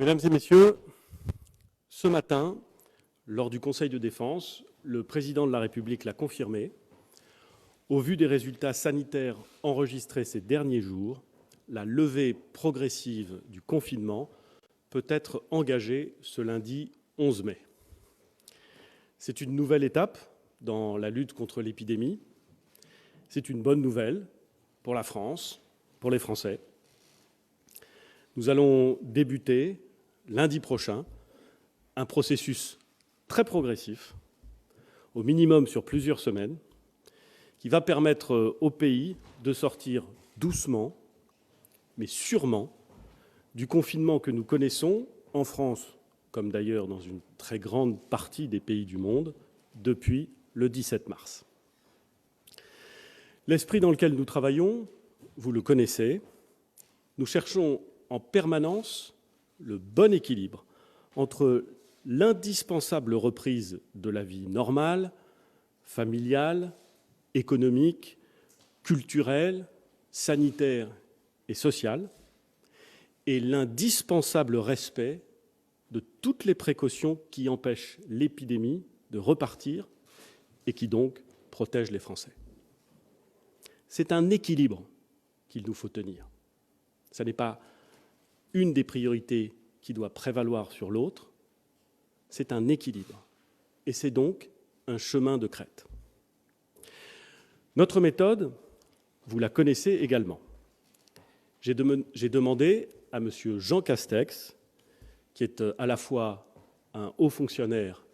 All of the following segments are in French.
Mesdames et messieurs, ce matin, lors du Conseil de défense, le président de la République l'a confirmé. Au vu des résultats sanitaires enregistrés ces derniers jours, la levée progressive du confinement peut être engagée ce lundi 11 mai. C'est une nouvelle étape dans la lutte contre l'épidémie. C'est une bonne nouvelle pour la France, pour les Français. Nous allons débuter lundi prochain un processus très progressif, au minimum sur plusieurs semaines, qui va permettre au pays de sortir doucement, mais sûrement, du confinement que nous connaissons en France, comme d'ailleurs dans une très grande partie des pays du monde, depuis le 17 mars. L'esprit dans lequel nous travaillons, vous le connaissez, nous cherchons en permanence le bon équilibre entre l'indispensable reprise de la vie normale, familiale, économique, culturelle, sanitaire et sociale, et l'indispensable respect de toutes les précautions qui empêchent l'épidémie de repartir et qui donc protègent les Français. C'est un équilibre qu'il nous faut tenir. Ce n'est pas une des priorités qui doit prévaloir sur l'autre, c'est un équilibre. Et c'est donc un chemin de crête. Notre méthode, vous la connaissez également. J'ai demandé à M. Jean Castex, qui est à la fois un haut fonctionnaire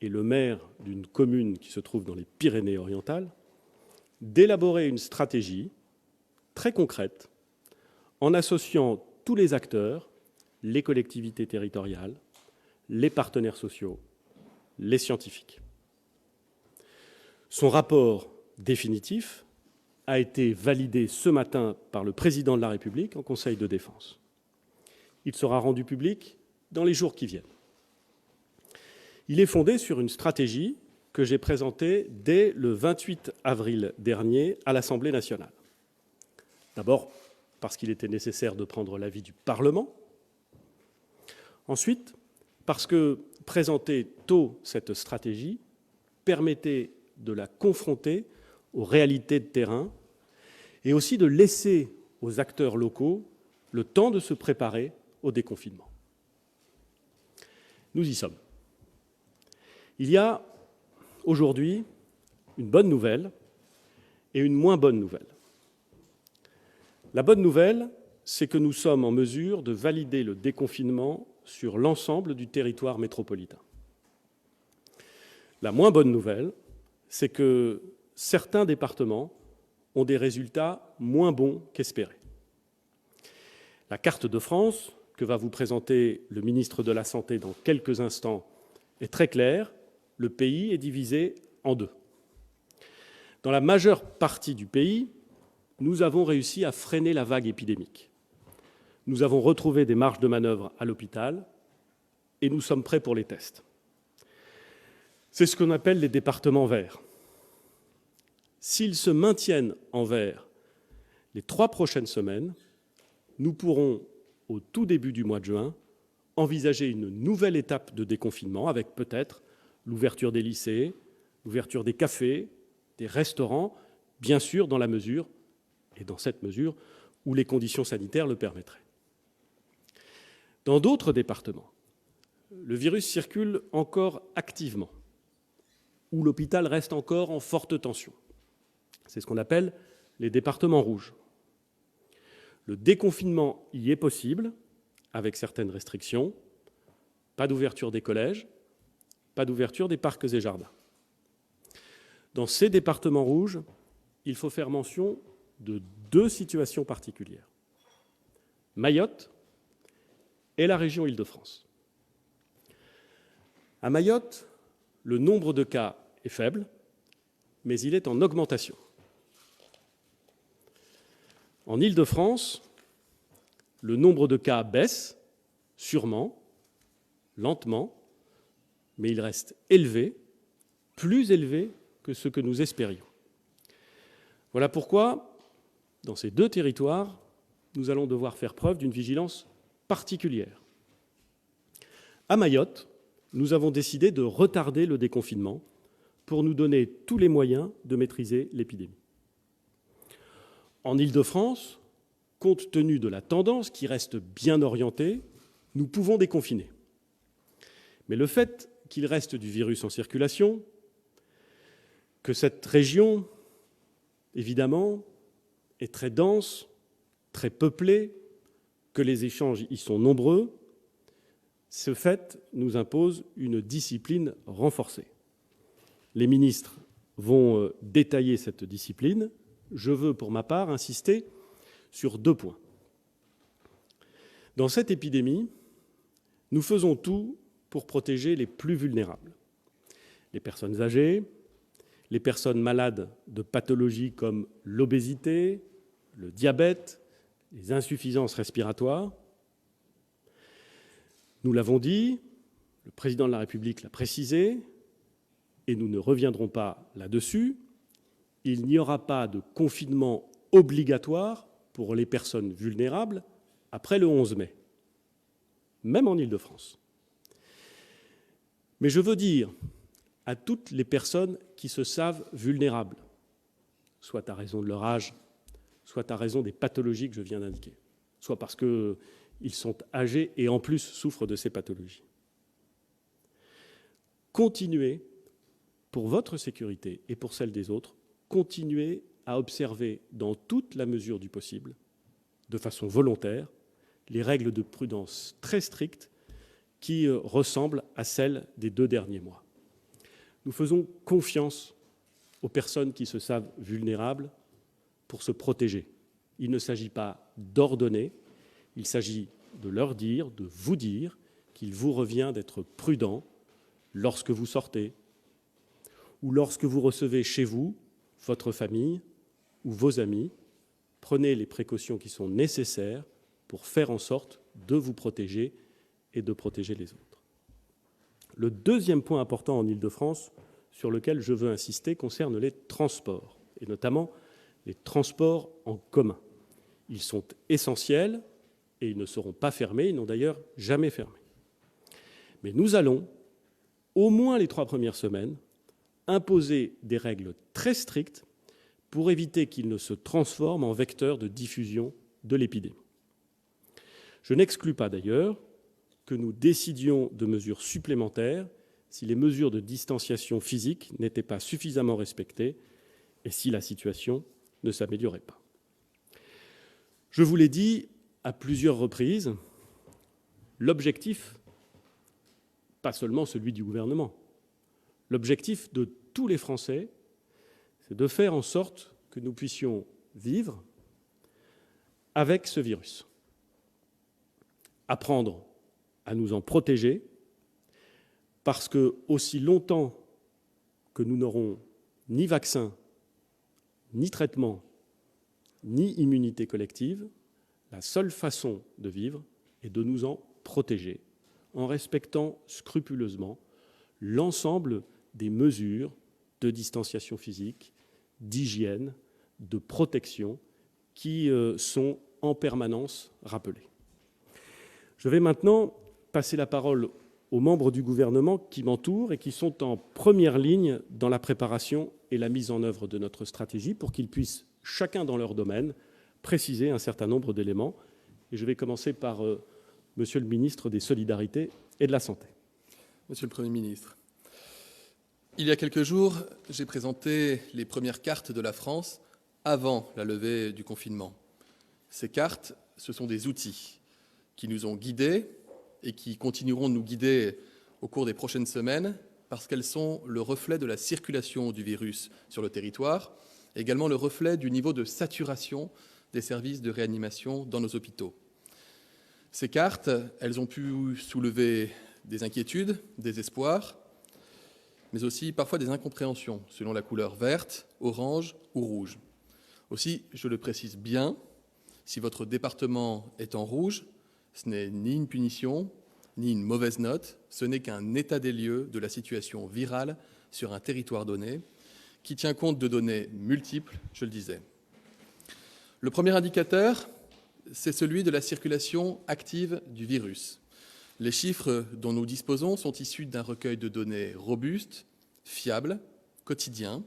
et le maire d'une commune qui se trouve dans les Pyrénées-Orientales, d'élaborer une stratégie très concrète en associant tous les acteurs, les collectivités territoriales, les partenaires sociaux, les scientifiques. Son rapport définitif a été validé ce matin par le président de la République en Conseil de défense. Il sera rendu public dans les jours qui viennent. Il est fondé sur une stratégie que j'ai présentée dès le 28 avril dernier à l'Assemblée nationale. D'abord, parce qu'il était nécessaire de prendre l'avis du Parlement. Ensuite, parce que présenter tôt cette stratégie permettait de la confronter aux réalités de terrain et aussi de laisser aux acteurs locaux le temps de se préparer au déconfinement. Nous y sommes. Il y a aujourd'hui une bonne nouvelle et une moins bonne nouvelle. La bonne nouvelle, c'est que nous sommes en mesure de valider le déconfinement sur l'ensemble du territoire métropolitain. La moins bonne nouvelle, c'est que certains départements ont des résultats moins bons qu'espérés. La carte de France, que va vous présenter le ministre de la Santé dans quelques instants, est très claire. Le pays est divisé en deux. Dans la majeure partie du pays, nous avons réussi à freiner la vague épidémique. Nous avons retrouvé des marges de manœuvre à l'hôpital et nous sommes prêts pour les tests. C'est ce qu'on appelle les départements verts. S'ils se maintiennent en vert les 3 prochaines semaines, nous pourrons, au tout début du mois de juin, envisager une nouvelle étape de déconfinement avec peut-être l'ouverture des lycées, l'ouverture des cafés, des restaurants, bien sûr dans la mesure, et dans cette mesure, où les conditions sanitaires le permettraient. Dans d'autres départements, le virus circule encore activement, où l'hôpital reste encore en forte tension. C'est ce qu'on appelle les départements rouges. Le déconfinement y est possible, avec certaines restrictions, pas d'ouverture des collèges, pas d'ouverture des parcs et jardins. Dans ces départements rouges, il faut faire mention de 2 situations particulières. Mayotte et la région Île-de-France. À Mayotte, le nombre de cas est faible, mais il est en augmentation. En Île-de-France, le nombre de cas baisse, sûrement, lentement, mais il reste élevé, plus élevé que ce que nous espérions. Voilà pourquoi, dans ces 2 territoires, nous allons devoir faire preuve d'une vigilance particulière. À Mayotte, nous avons décidé de retarder le déconfinement pour nous donner tous les moyens de maîtriser l'épidémie. En Île-de-France, compte tenu de la tendance qui reste bien orientée, nous pouvons déconfiner. Mais le fait qu'il reste du virus en circulation, que cette région, évidemment, est très dense, très peuplée, que les échanges y sont nombreux, ce fait nous impose une discipline renforcée. Les ministres vont détailler cette discipline. Je veux, pour ma part, insister sur 2 points. Dans cette épidémie, nous faisons tout pour protéger les plus vulnérables. Les personnes âgées, les personnes malades de pathologies comme l'obésité, le diabète, les insuffisances respiratoires. Nous l'avons dit, le président de la République l'a précisé, et nous ne reviendrons pas là-dessus, il n'y aura pas de confinement obligatoire pour les personnes vulnérables après le 11 mai, même en Île-de-France. Mais je veux dire à toutes les personnes qui se savent vulnérables, soit à raison de leur âge, soit à raison des pathologies que je viens d'indiquer, soit parce qu'ils sont âgés et en plus souffrent de ces pathologies. Continuez, pour votre sécurité et pour celle des autres, continuez à observer dans toute la mesure du possible, de façon volontaire, les règles de prudence très strictes qui ressemblent à celles des 2 derniers mois. Nous faisons confiance aux personnes qui se savent vulnérables pour se protéger. Il ne s'agit pas d'ordonner, il s'agit de leur dire, de vous dire qu'il vous revient d'être prudent lorsque vous sortez ou lorsque vous recevez chez vous votre famille ou vos amis. Prenez les précautions qui sont nécessaires pour faire en sorte de vous protéger et de protéger les autres. Le deuxième point important en Île-de-France sur lequel je veux insister concerne les transports, et notamment les transports en commun. Ils sont essentiels et ils ne seront pas fermés, ils n'ont d'ailleurs jamais fermé. Mais nous allons, au moins les 3 premières semaines, imposer des règles très strictes pour éviter qu'ils ne se transforment en vecteurs de diffusion de l'épidémie. Je n'exclus pas d'ailleurs que nous décidions de mesures supplémentaires si les mesures de distanciation physique n'étaient pas suffisamment respectées et si la situation ne s'améliorait pas. Je vous l'ai dit à plusieurs reprises, l'objectif, pas seulement celui du gouvernement, l'objectif de tous les Français, c'est de faire en sorte que nous puissions vivre avec ce virus, apprendre à nous en protéger, parce que aussi longtemps que nous n'aurons ni vaccin, ni traitement, ni immunité collective, la seule façon de vivre est de nous en protéger, en respectant scrupuleusement l'ensemble des mesures de distanciation physique, d'hygiène, de protection qui sont en permanence rappelées. Je vais maintenant passer la parole aux membres du gouvernement qui m'entourent et qui sont en première ligne dans la préparation et la mise en œuvre de notre stratégie pour qu'ils puissent, chacun dans leur domaine, préciser un certain nombre d'éléments. Et je vais commencer par Monsieur le ministre des Solidarités et de la Santé. Monsieur le Premier ministre, il y a quelques jours, j'ai présenté les premières cartes de la France avant la levée du confinement. Ces cartes, ce sont des outils qui nous ont guidés et qui continueront de nous guider au cours des prochaines semaines parce qu'elles sont le reflet de la circulation du virus sur le territoire, et également le reflet du niveau de saturation des services de réanimation dans nos hôpitaux. Ces cartes, elles ont pu soulever des inquiétudes, des espoirs, mais aussi parfois des incompréhensions selon la couleur verte, orange ou rouge. Aussi, je le précise bien, si votre département est en rouge, ce n'est ni une punition, ni une mauvaise note, ce n'est qu'un état des lieux de la situation virale sur un territoire donné, qui tient compte de données multiples, je le disais. Le premier indicateur, c'est celui de la circulation active du virus. Les chiffres dont nous disposons sont issus d'un recueil de données robuste, fiable, quotidien.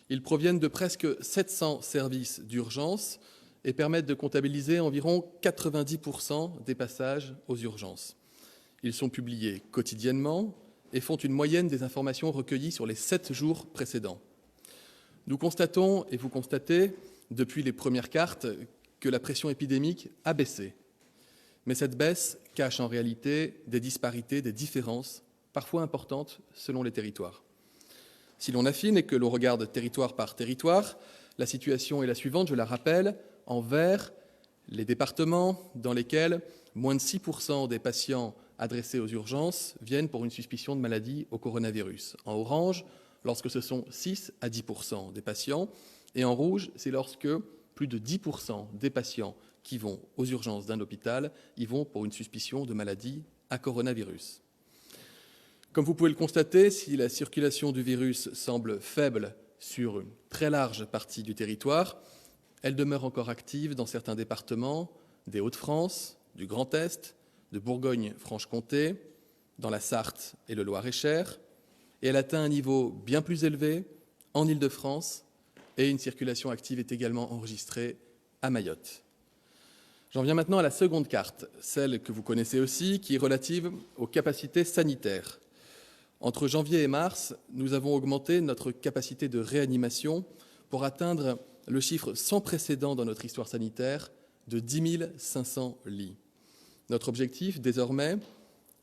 Ils proviennent de presque 700 services d'urgence et permettent de comptabiliser environ 90% des passages aux urgences. Ils sont publiés quotidiennement et font une moyenne des informations recueillies sur les 7 jours précédents. Nous constatons, et vous constatez, depuis les premières cartes, que la pression épidémique a baissé. Mais cette baisse cache en réalité des disparités, des différences, parfois importantes selon les territoires. Si l'on affine et que l'on regarde territoire par territoire, la situation est la suivante, je la rappelle, en vert, les départements dans lesquels moins de 6% des patients adressés aux urgences viennent pour une suspicion de maladie au coronavirus. En orange, lorsque ce sont 6 à 10% des patients, et en rouge, c'est lorsque plus de 10% des patients qui vont aux urgences d'un hôpital y vont pour une suspicion de maladie à coronavirus. Comme vous pouvez le constater, si la circulation du virus semble faible sur une très large partie du territoire, elle demeure encore active dans certains départements des Hauts-de-France, du Grand Est, de Bourgogne-Franche-Comté, dans la Sarthe et le Loir-et-Cher, et elle atteint un niveau bien plus élevé en Île-de-France, et une circulation active est également enregistrée à Mayotte. J'en viens maintenant à la seconde carte, celle que vous connaissez aussi, qui est relative aux capacités sanitaires. Entre janvier et mars, nous avons augmenté notre capacité de réanimation pour atteindre le chiffre sans précédent dans notre histoire sanitaire de 10 500 lits. Notre objectif, désormais,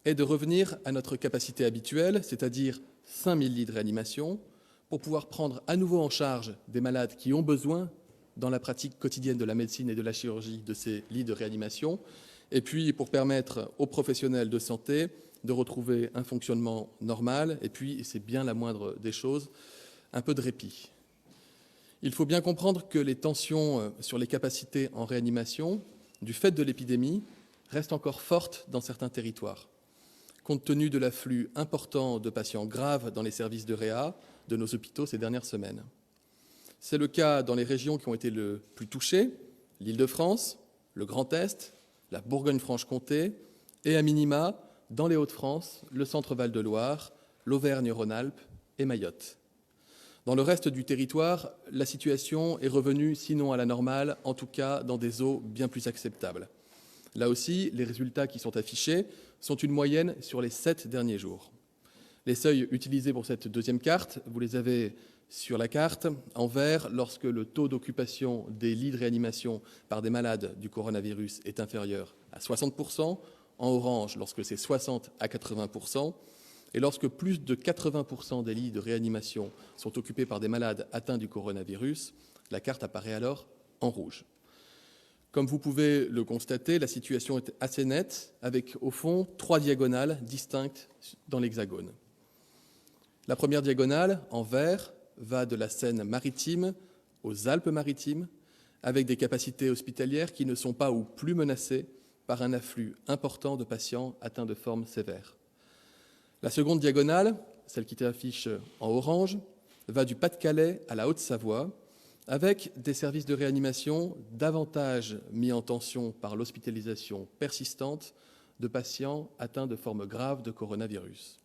est de revenir à notre capacité habituelle, c'est-à-dire 5 000 lits de réanimation, pour pouvoir prendre à nouveau en charge des malades qui ont besoin, dans la pratique quotidienne de la médecine et de la chirurgie, de ces lits de réanimation, et puis pour permettre aux professionnels de santé de retrouver un fonctionnement normal, et puis, et c'est bien la moindre des choses, un peu de répit. Il faut bien comprendre que les tensions sur les capacités en réanimation, du fait de l'épidémie, restent encore fortes dans certains territoires. Compte tenu de l'afflux important de patients graves dans les services de réa de nos hôpitaux ces dernières semaines. C'est le cas dans les régions qui ont été le plus touchées, l'Île-de-France, le Grand Est, la Bourgogne-Franche-Comté et, à minima, dans les Hauts-de-France, le Centre-Val de Loire, l'Auvergne-Rhône-Alpes et Mayotte. Dans le reste du territoire, la situation est revenue, sinon à la normale, en tout cas dans des eaux bien plus acceptables. Là aussi, les résultats qui sont affichés sont une moyenne sur les 7 derniers jours. Les seuils utilisés pour cette deuxième carte, vous les avez sur la carte, en vert, lorsque le taux d'occupation des lits de réanimation par des malades du coronavirus est inférieur à 60%, en orange, lorsque c'est 60 à 80%, et lorsque plus de 80% des lits de réanimation sont occupés par des malades atteints du coronavirus, la carte apparaît alors en rouge. Comme vous pouvez le constater, la situation est assez nette, avec au fond 3 diagonales distinctes dans l'hexagone. La première diagonale, en vert, va de la Seine-Maritime aux Alpes-Maritimes, avec des capacités hospitalières qui ne sont pas ou plus menacées par un afflux important de patients atteints de formes sévères. La seconde diagonale, celle qui s'affiche en orange, va du Pas-de-Calais à la Haute-Savoie, avec des services de réanimation davantage mis en tension par l'hospitalisation persistante de patients atteints de formes graves de coronavirus.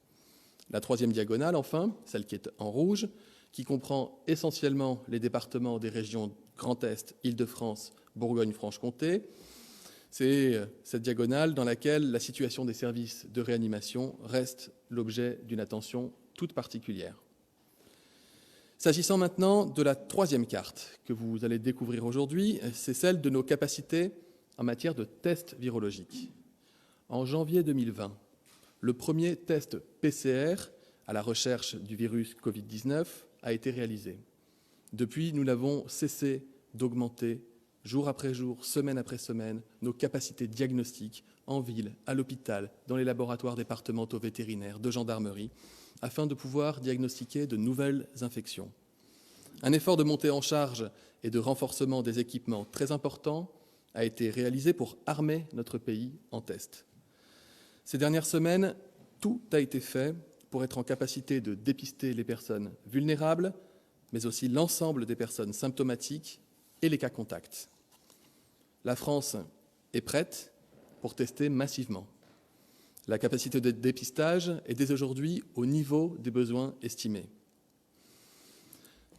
La troisième diagonale, enfin, celle qui est en rouge, qui comprend essentiellement les départements des régions Grand Est, Île-de-France, Bourgogne-Franche-Comté, c'est cette diagonale dans laquelle la situation des services de réanimation reste l'objet d'une attention toute particulière. S'agissant maintenant de la troisième carte que vous allez découvrir aujourd'hui, c'est celle de nos capacités en matière de tests virologiques. En janvier 2020, le premier test PCR à la recherche du virus Covid-19 a été réalisé. Depuis, nous n'avons cessé d'augmenter, jour après jour, semaine après semaine, nos capacités diagnostiques en ville, à l'hôpital, dans les laboratoires départementaux vétérinaires, de gendarmerie, afin de pouvoir diagnostiquer de nouvelles infections. Un effort de montée en charge et de renforcement des équipements très important a été réalisé pour armer notre pays en tests. Ces dernières semaines, tout a été fait pour être en capacité de dépister les personnes vulnérables, mais aussi l'ensemble des personnes symptomatiques et les cas contacts. La France est prête pour tester massivement. La capacité de dépistage est dès aujourd'hui au niveau des besoins estimés.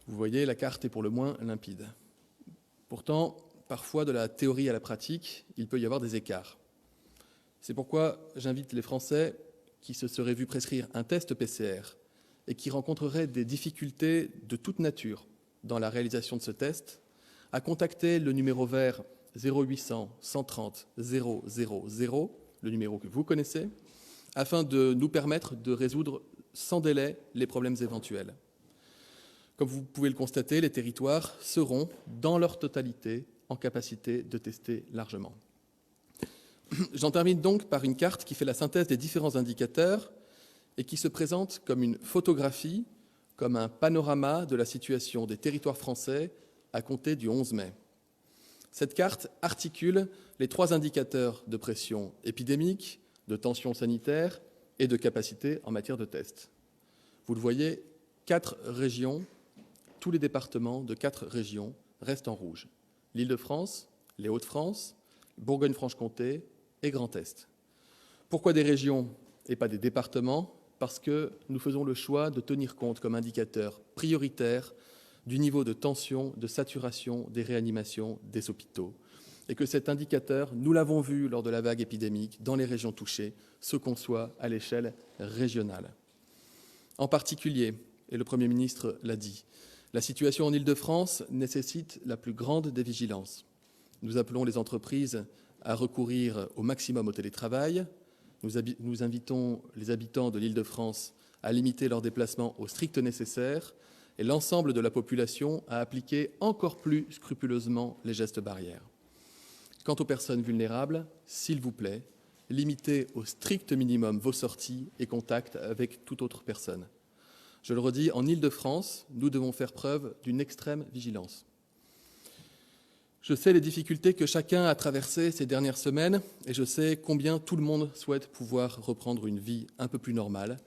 Vous voyez, la carte est pour le moins limpide. Pourtant, parfois, de la théorie à la pratique, il peut y avoir des écarts. C'est pourquoi j'invite les Français qui se seraient vus prescrire un test PCR et qui rencontreraient des difficultés de toute nature dans la réalisation de ce test à contacter le numéro vert 0800 130 000, le numéro que vous connaissez, afin de nous permettre de résoudre sans délai les problèmes éventuels. Comme vous pouvez le constater, les territoires seront, dans leur totalité, en capacité de tester largement. J'en termine donc par une carte qui fait la synthèse des différents indicateurs et qui se présente comme une photographie, comme un panorama de la situation des territoires français à compter du 11 mai. Cette carte articule les 3 indicateurs de pression épidémique, de tension sanitaire et de capacité en matière de tests. Vous le voyez, 4 régions, tous les départements de 4 régions restent en rouge. L'Île-de-France, les Hauts-de-France, Bourgogne-Franche-Comté et Grand Est. Pourquoi des régions et pas des départements ? Parce que nous faisons le choix de tenir compte comme indicateur prioritaire du niveau de tension, de saturation des réanimations des hôpitaux. Et que cet indicateur, nous l'avons vu lors de la vague épidémique dans les régions touchées, se conçoit à l'échelle régionale. En particulier, et le Premier ministre l'a dit, la situation en Île-de-France nécessite la plus grande des vigilances. Nous appelons les entreprises à recourir au maximum au télétravail. Nous invitons les habitants de l'Île-de-France à limiter leurs déplacements au strict nécessaire et l'ensemble de la population à appliquer encore plus scrupuleusement les gestes barrières. Quant aux personnes vulnérables, s'il vous plaît, limitez au strict minimum vos sorties et contacts avec toute autre personne. Je le redis, en Île-de-France, nous devons faire preuve d'une extrême vigilance. Je sais les difficultés que chacun a traversées ces dernières semaines et je sais combien tout le monde souhaite pouvoir reprendre une vie un peu plus normale,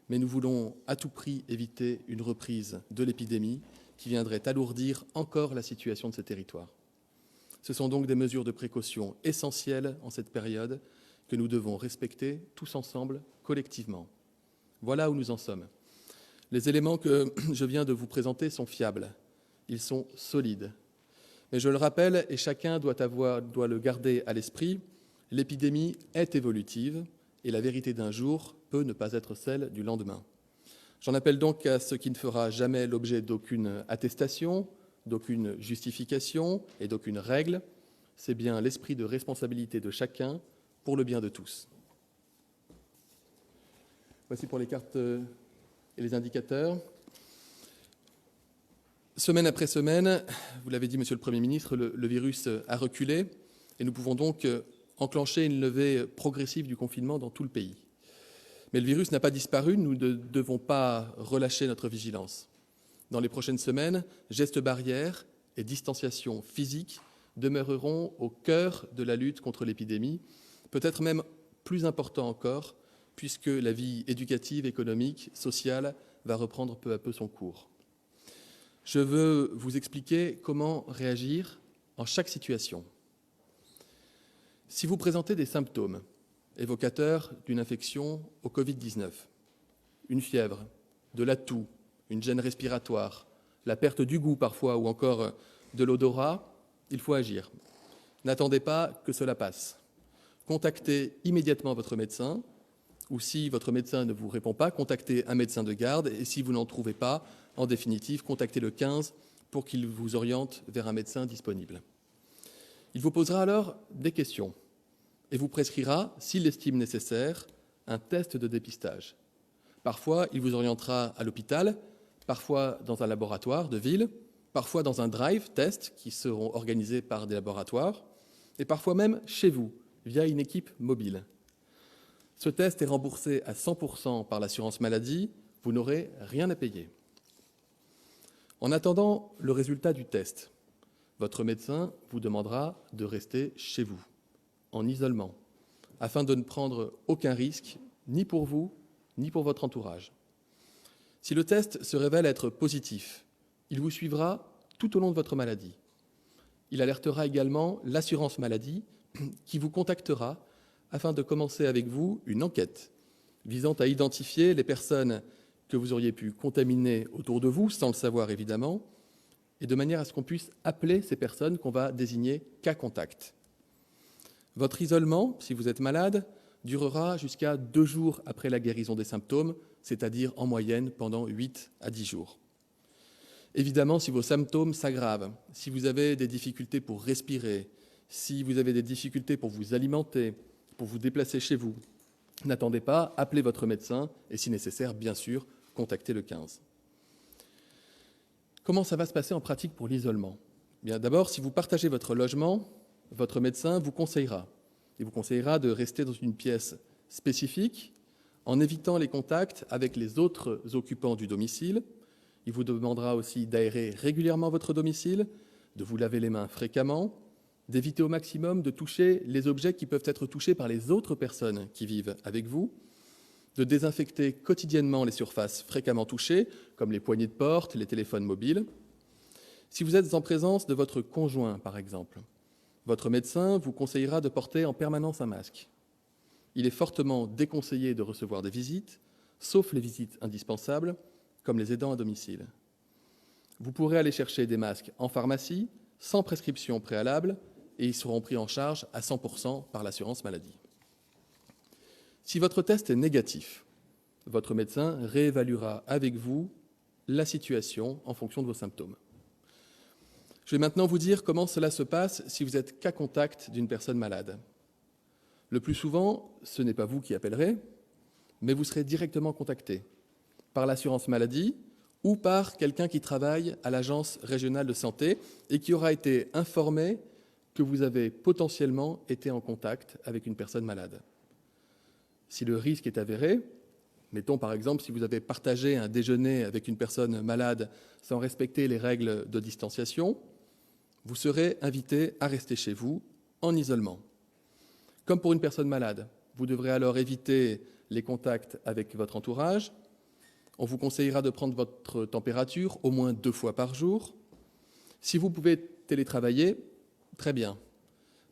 mais nous voulons à tout prix éviter une reprise de l'épidémie qui viendrait alourdir encore la situation de ces territoires. Ce sont donc des mesures de précaution essentielles en cette période que nous devons respecter tous ensemble, collectivement. Voilà où nous en sommes. Les éléments que je viens de vous présenter sont fiables, ils sont solides. Mais je le rappelle, et chacun doit le garder à l'esprit, l'épidémie est évolutive et la vérité d'un jour peut ne pas être celle du lendemain. J'en appelle donc à ce qui ne fera jamais l'objet d'aucune attestation, d'aucune justification et d'aucune règle. C'est bien l'esprit de responsabilité de chacun pour le bien de tous. Voici pour les cartes et les indicateurs. Semaine après semaine, vous l'avez dit, Monsieur le Premier ministre, le virus a reculé et nous pouvons donc enclencher une levée progressive du confinement dans tout le pays. Mais le virus n'a pas disparu, nous ne devons pas relâcher notre vigilance. Dans les prochaines semaines, gestes barrières et distanciation physique demeureront au cœur de la lutte contre l'épidémie, peut-être même plus important encore, puisque la vie éducative, économique, sociale va reprendre peu à peu son cours. Je veux vous expliquer comment réagir en chaque situation. Si vous présentez des symptômes évocateurs d'une infection au Covid-19, une fièvre, de la toux, une gêne respiratoire, la perte du goût parfois ou encore de l'odorat, il faut agir. N'attendez pas que cela passe. Contactez immédiatement votre médecin ou si votre médecin ne vous répond pas, contactez un médecin de garde et si vous n'en trouvez pas, en définitive, contactez le 15 pour qu'il vous oriente vers un médecin disponible. Il vous posera alors des questions et vous prescrira, s'il l'estime nécessaire, un test de dépistage. Parfois, il vous orientera à l'hôpital, parfois dans un laboratoire de ville, parfois dans un drive test qui seront organisés par des laboratoires, et parfois même chez vous, via une équipe mobile. Ce test est remboursé à 100% par l'assurance maladie, vous n'aurez rien à payer. En attendant le résultat du test, votre médecin vous demandera de rester chez vous, en isolement, afin de ne prendre aucun risque, ni pour vous, ni pour votre entourage. Si le test se révèle être positif, il vous suivra tout au long de votre maladie. Il alertera également l'assurance maladie qui vous contactera afin de commencer avec vous une enquête visant à identifier les personnes que vous auriez pu contaminer autour de vous, sans le savoir évidemment, et de manière à ce qu'on puisse appeler ces personnes qu'on va désigner cas contact. Votre isolement, si vous êtes malade, durera jusqu'à 2 jours après la guérison des symptômes, c'est-à-dire en moyenne pendant 8 à 10 jours. Évidemment, si vos symptômes s'aggravent, si vous avez des difficultés pour respirer, si vous avez des difficultés pour vous alimenter, pour vous déplacer chez vous, n'attendez pas, appelez votre médecin et si nécessaire, bien sûr, contactez le 15. Comment ça va se passer en pratique pour l'isolement ? Bien, d'abord, si vous partagez votre logement, votre médecin vous conseillera. Il vous conseillera de rester dans une pièce spécifique en évitant les contacts avec les autres occupants du domicile. Il vous demandera aussi d'aérer régulièrement votre domicile, de vous laver les mains fréquemment, d'éviter au maximum de toucher les objets qui peuvent être touchés par les autres personnes qui vivent avec vous, de désinfecter quotidiennement les surfaces fréquemment touchées, comme les poignées de porte, les téléphones mobiles. Si vous êtes en présence de votre conjoint, par exemple, votre médecin vous conseillera de porter en permanence un masque. Il est fortement déconseillé de recevoir des visites, sauf les visites indispensables, comme les aidants à domicile. Vous pourrez aller chercher des masques en pharmacie, sans prescription préalable, et ils seront pris en charge à 100% par l'assurance maladie. Si votre test est négatif, votre médecin réévaluera avec vous la situation en fonction de vos symptômes. Je vais maintenant vous dire comment cela se passe si vous êtes cas contact d'une personne malade. Le plus souvent, ce n'est pas vous qui appellerez, mais vous serez directement contacté par l'assurance maladie ou par quelqu'un qui travaille à l'agence régionale de santé et qui aura été informé que vous avez potentiellement été en contact avec une personne malade. Si le risque est avéré, mettons par exemple si vous avez partagé un déjeuner avec une personne malade sans respecter les règles de distanciation, vous serez invité à rester chez vous en isolement. Comme pour une personne malade, vous devrez alors éviter les contacts avec votre entourage. On vous conseillera de prendre votre température au moins 2 fois par jour. Si vous pouvez télétravailler, très bien.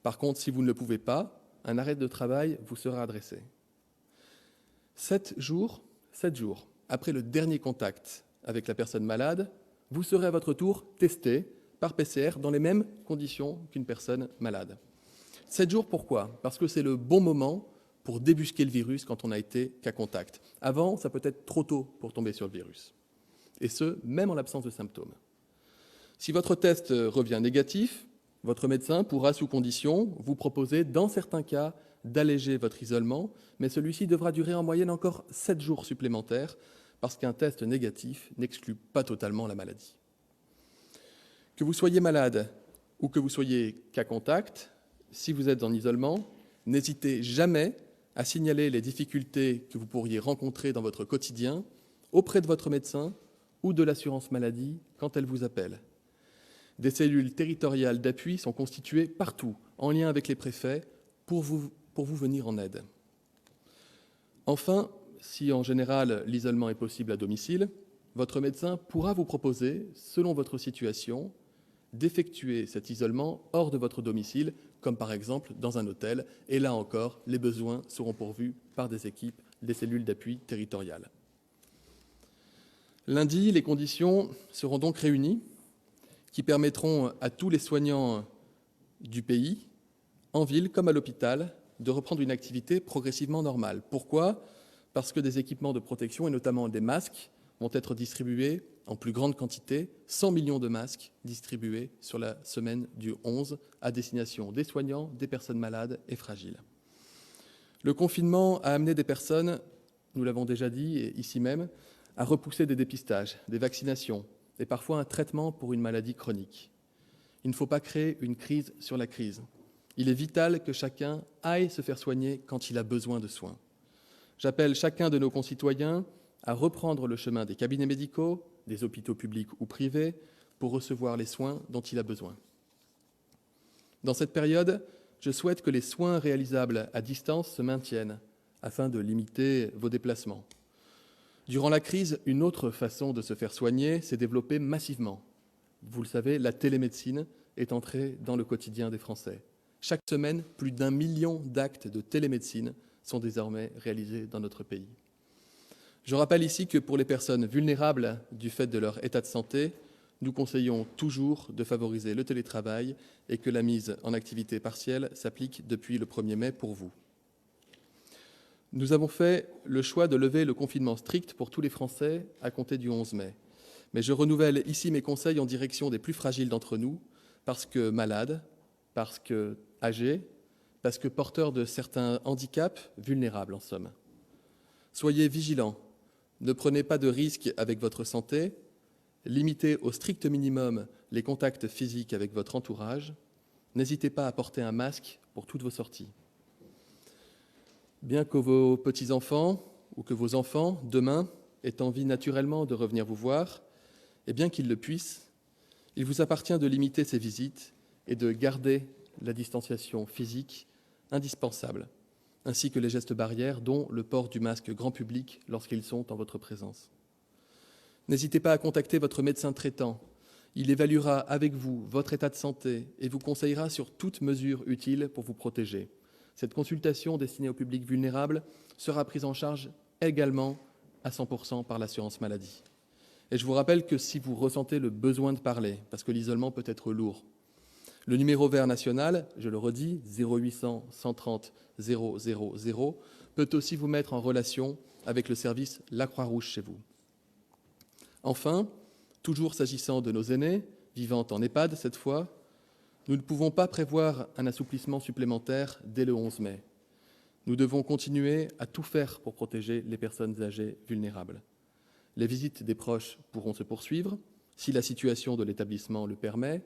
Par contre, si vous ne le pouvez pas, un arrêt de travail vous sera adressé. 7 jours après le dernier contact avec la personne malade, vous serez à votre tour testé par PCR dans les mêmes conditions qu'une personne malade. 7 jours, pourquoi ? Parce que c'est le bon moment pour débusquer le virus quand on a été cas contact. Avant, ça peut être trop tôt pour tomber sur le virus. Et ce, même en l'absence de symptômes. Si votre test revient négatif, votre médecin pourra, sous condition, vous proposer, dans certains cas, d'alléger votre isolement, mais celui-ci devra durer en moyenne encore 7 jours supplémentaires, parce qu'un test négatif n'exclut pas totalement la maladie. Que vous soyez malade ou que vous soyez cas contact, si vous êtes en isolement, n'hésitez jamais à signaler les difficultés que vous pourriez rencontrer dans votre quotidien auprès de votre médecin ou de l'assurance maladie quand elle vous appelle. Des cellules territoriales d'appui sont constituées partout, en lien avec les préfets, pour vous venir en aide. Enfin, si en général l'isolement est possible à domicile, votre médecin pourra vous proposer, selon votre situation, d'effectuer cet isolement hors de votre domicile, comme par exemple dans un hôtel, et là encore, les besoins seront pourvus par des équipes des cellules d'appui territoriales. Lundi, les conditions seront donc réunies qui permettront à tous les soignants du pays, en ville comme à l'hôpital, de reprendre une activité progressivement normale. Pourquoi ? Parce que des équipements de protection, et notamment des masques, vont être distribués en plus grande quantité, 100 millions de masques distribués sur la semaine du 11 à destination des soignants, des personnes malades et fragiles. Le confinement a amené des personnes, nous l'avons déjà dit et ici même, à repousser des dépistages, des vaccinations et parfois un traitement pour une maladie chronique. Il ne faut pas créer une crise sur la crise. Il est vital que chacun aille se faire soigner quand il a besoin de soins. J'appelle chacun de nos concitoyens à reprendre le chemin des cabinets médicaux, des hôpitaux publics ou privés, pour recevoir les soins dont il a besoin. Dans cette période, je souhaite que les soins réalisables à distance se maintiennent, afin de limiter vos déplacements. Durant la crise, une autre façon de se faire soigner s'est développée massivement. Vous le savez, la télémédecine est entrée dans le quotidien des Français. Chaque semaine, plus d'1 million d'actes de télémédecine sont désormais réalisés dans notre pays. Je rappelle ici que pour les personnes vulnérables du fait de leur état de santé, nous conseillons toujours de favoriser le télétravail et que la mise en activité partielle s'applique depuis le 1er mai pour vous. Nous avons fait le choix de lever le confinement strict pour tous les Français à compter du 11 mai. Mais je renouvelle ici mes conseils en direction des plus fragiles d'entre nous, parce que malades, parce que âgés, parce que porteurs de certains handicaps, vulnérables en somme. Soyez vigilants, ne prenez pas de risques avec votre santé, limitez au strict minimum les contacts physiques avec votre entourage, n'hésitez pas à porter un masque pour toutes vos sorties. Bien que vos petits-enfants ou que vos enfants, demain, aient envie naturellement de revenir vous voir, et bien qu'ils le puissent, il vous appartient de limiter ces visites et de garder la distanciation physique indispensable, ainsi que les gestes barrières, dont le port du masque grand public lorsqu'ils sont en votre présence. N'hésitez pas à contacter votre médecin traitant. Il évaluera avec vous votre état de santé et vous conseillera sur toute mesure utile pour vous protéger. Cette consultation destinée au public vulnérable sera prise en charge également à 100% par l'assurance maladie. Et je vous rappelle que si vous ressentez le besoin de parler, parce que l'isolement peut être lourd, le numéro vert national, je le redis, 0800 130 000, peut aussi vous mettre en relation avec le service La Croix-Rouge chez vous. Enfin, toujours s'agissant de nos aînés, vivant en EHPAD cette fois, nous ne pouvons pas prévoir un assouplissement supplémentaire dès le 11 mai. Nous devons continuer à tout faire pour protéger les personnes âgées vulnérables. Les visites des proches pourront se poursuivre, si la situation de l'établissement le permet,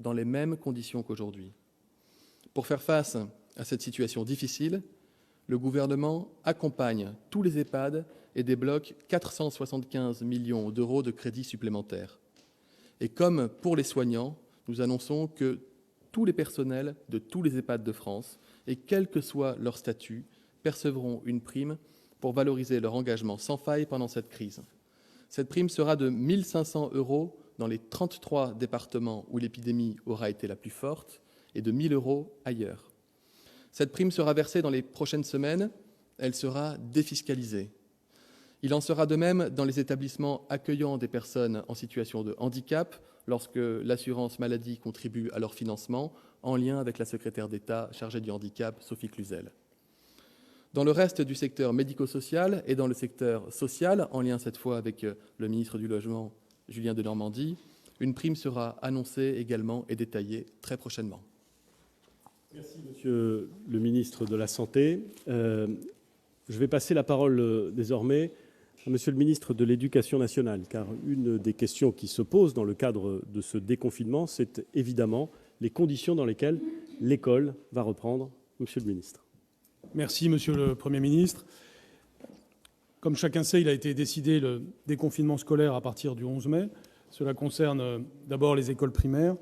dans les mêmes conditions qu'aujourd'hui. Pour faire face à cette situation difficile, le gouvernement accompagne tous les EHPAD et débloque 475 millions d'euros de crédits supplémentaires. Et comme pour les soignants, nous annonçons que tous les personnels de tous les EHPAD de France, et quel que soit leur statut, percevront une prime pour valoriser leur engagement sans faille pendant cette crise. Cette prime sera de 1 500 € dans les 33 départements où l'épidémie aura été la plus forte et de 1 000 € ailleurs. Cette prime sera versée dans les prochaines semaines, elle sera défiscalisée. Il en sera de même dans les établissements accueillant des personnes en situation de handicap, lorsque l'assurance maladie contribue à leur financement, en lien avec la secrétaire d'État chargée du handicap, Sophie Cluzel. Dans le reste du secteur médico-social et dans le secteur social, en lien cette fois avec le ministre du Logement, Julien Denormandie, une prime sera annoncée également et détaillée très prochainement. Merci, Monsieur le ministre de la Santé. Je vais passer la parole désormais à Monsieur le ministre de l'Éducation nationale, car une des questions qui se posent dans le cadre de ce déconfinement, c'est évidemment les conditions dans lesquelles l'école va reprendre. Monsieur le ministre. Merci, Monsieur le Premier ministre. Comme chacun sait, il a été décidé le déconfinement scolaire à partir du 11 mai. Cela concerne d'abord les écoles primaires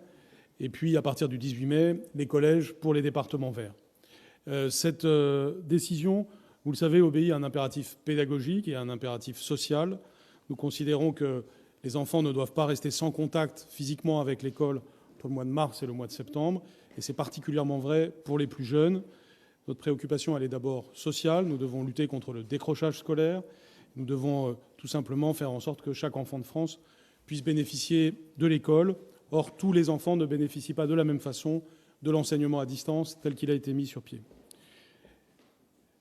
et puis, à partir du 18 mai, les collèges pour les départements verts. Cette décision, vous le savez, obéit à un impératif pédagogique et à un impératif social. Nous considérons que les enfants ne doivent pas rester sans contact physiquement avec l'école entre le mois de mars et le mois de septembre, et c'est particulièrement vrai pour les plus jeunes. Notre préoccupation, elle est d'abord sociale. Nous devons lutter contre le décrochage scolaire. Nous devons tout simplement faire en sorte que chaque enfant de France puisse bénéficier de l'école. Or, tous les enfants ne bénéficient pas de la même façon de l'enseignement à distance tel qu'il a été mis sur pied.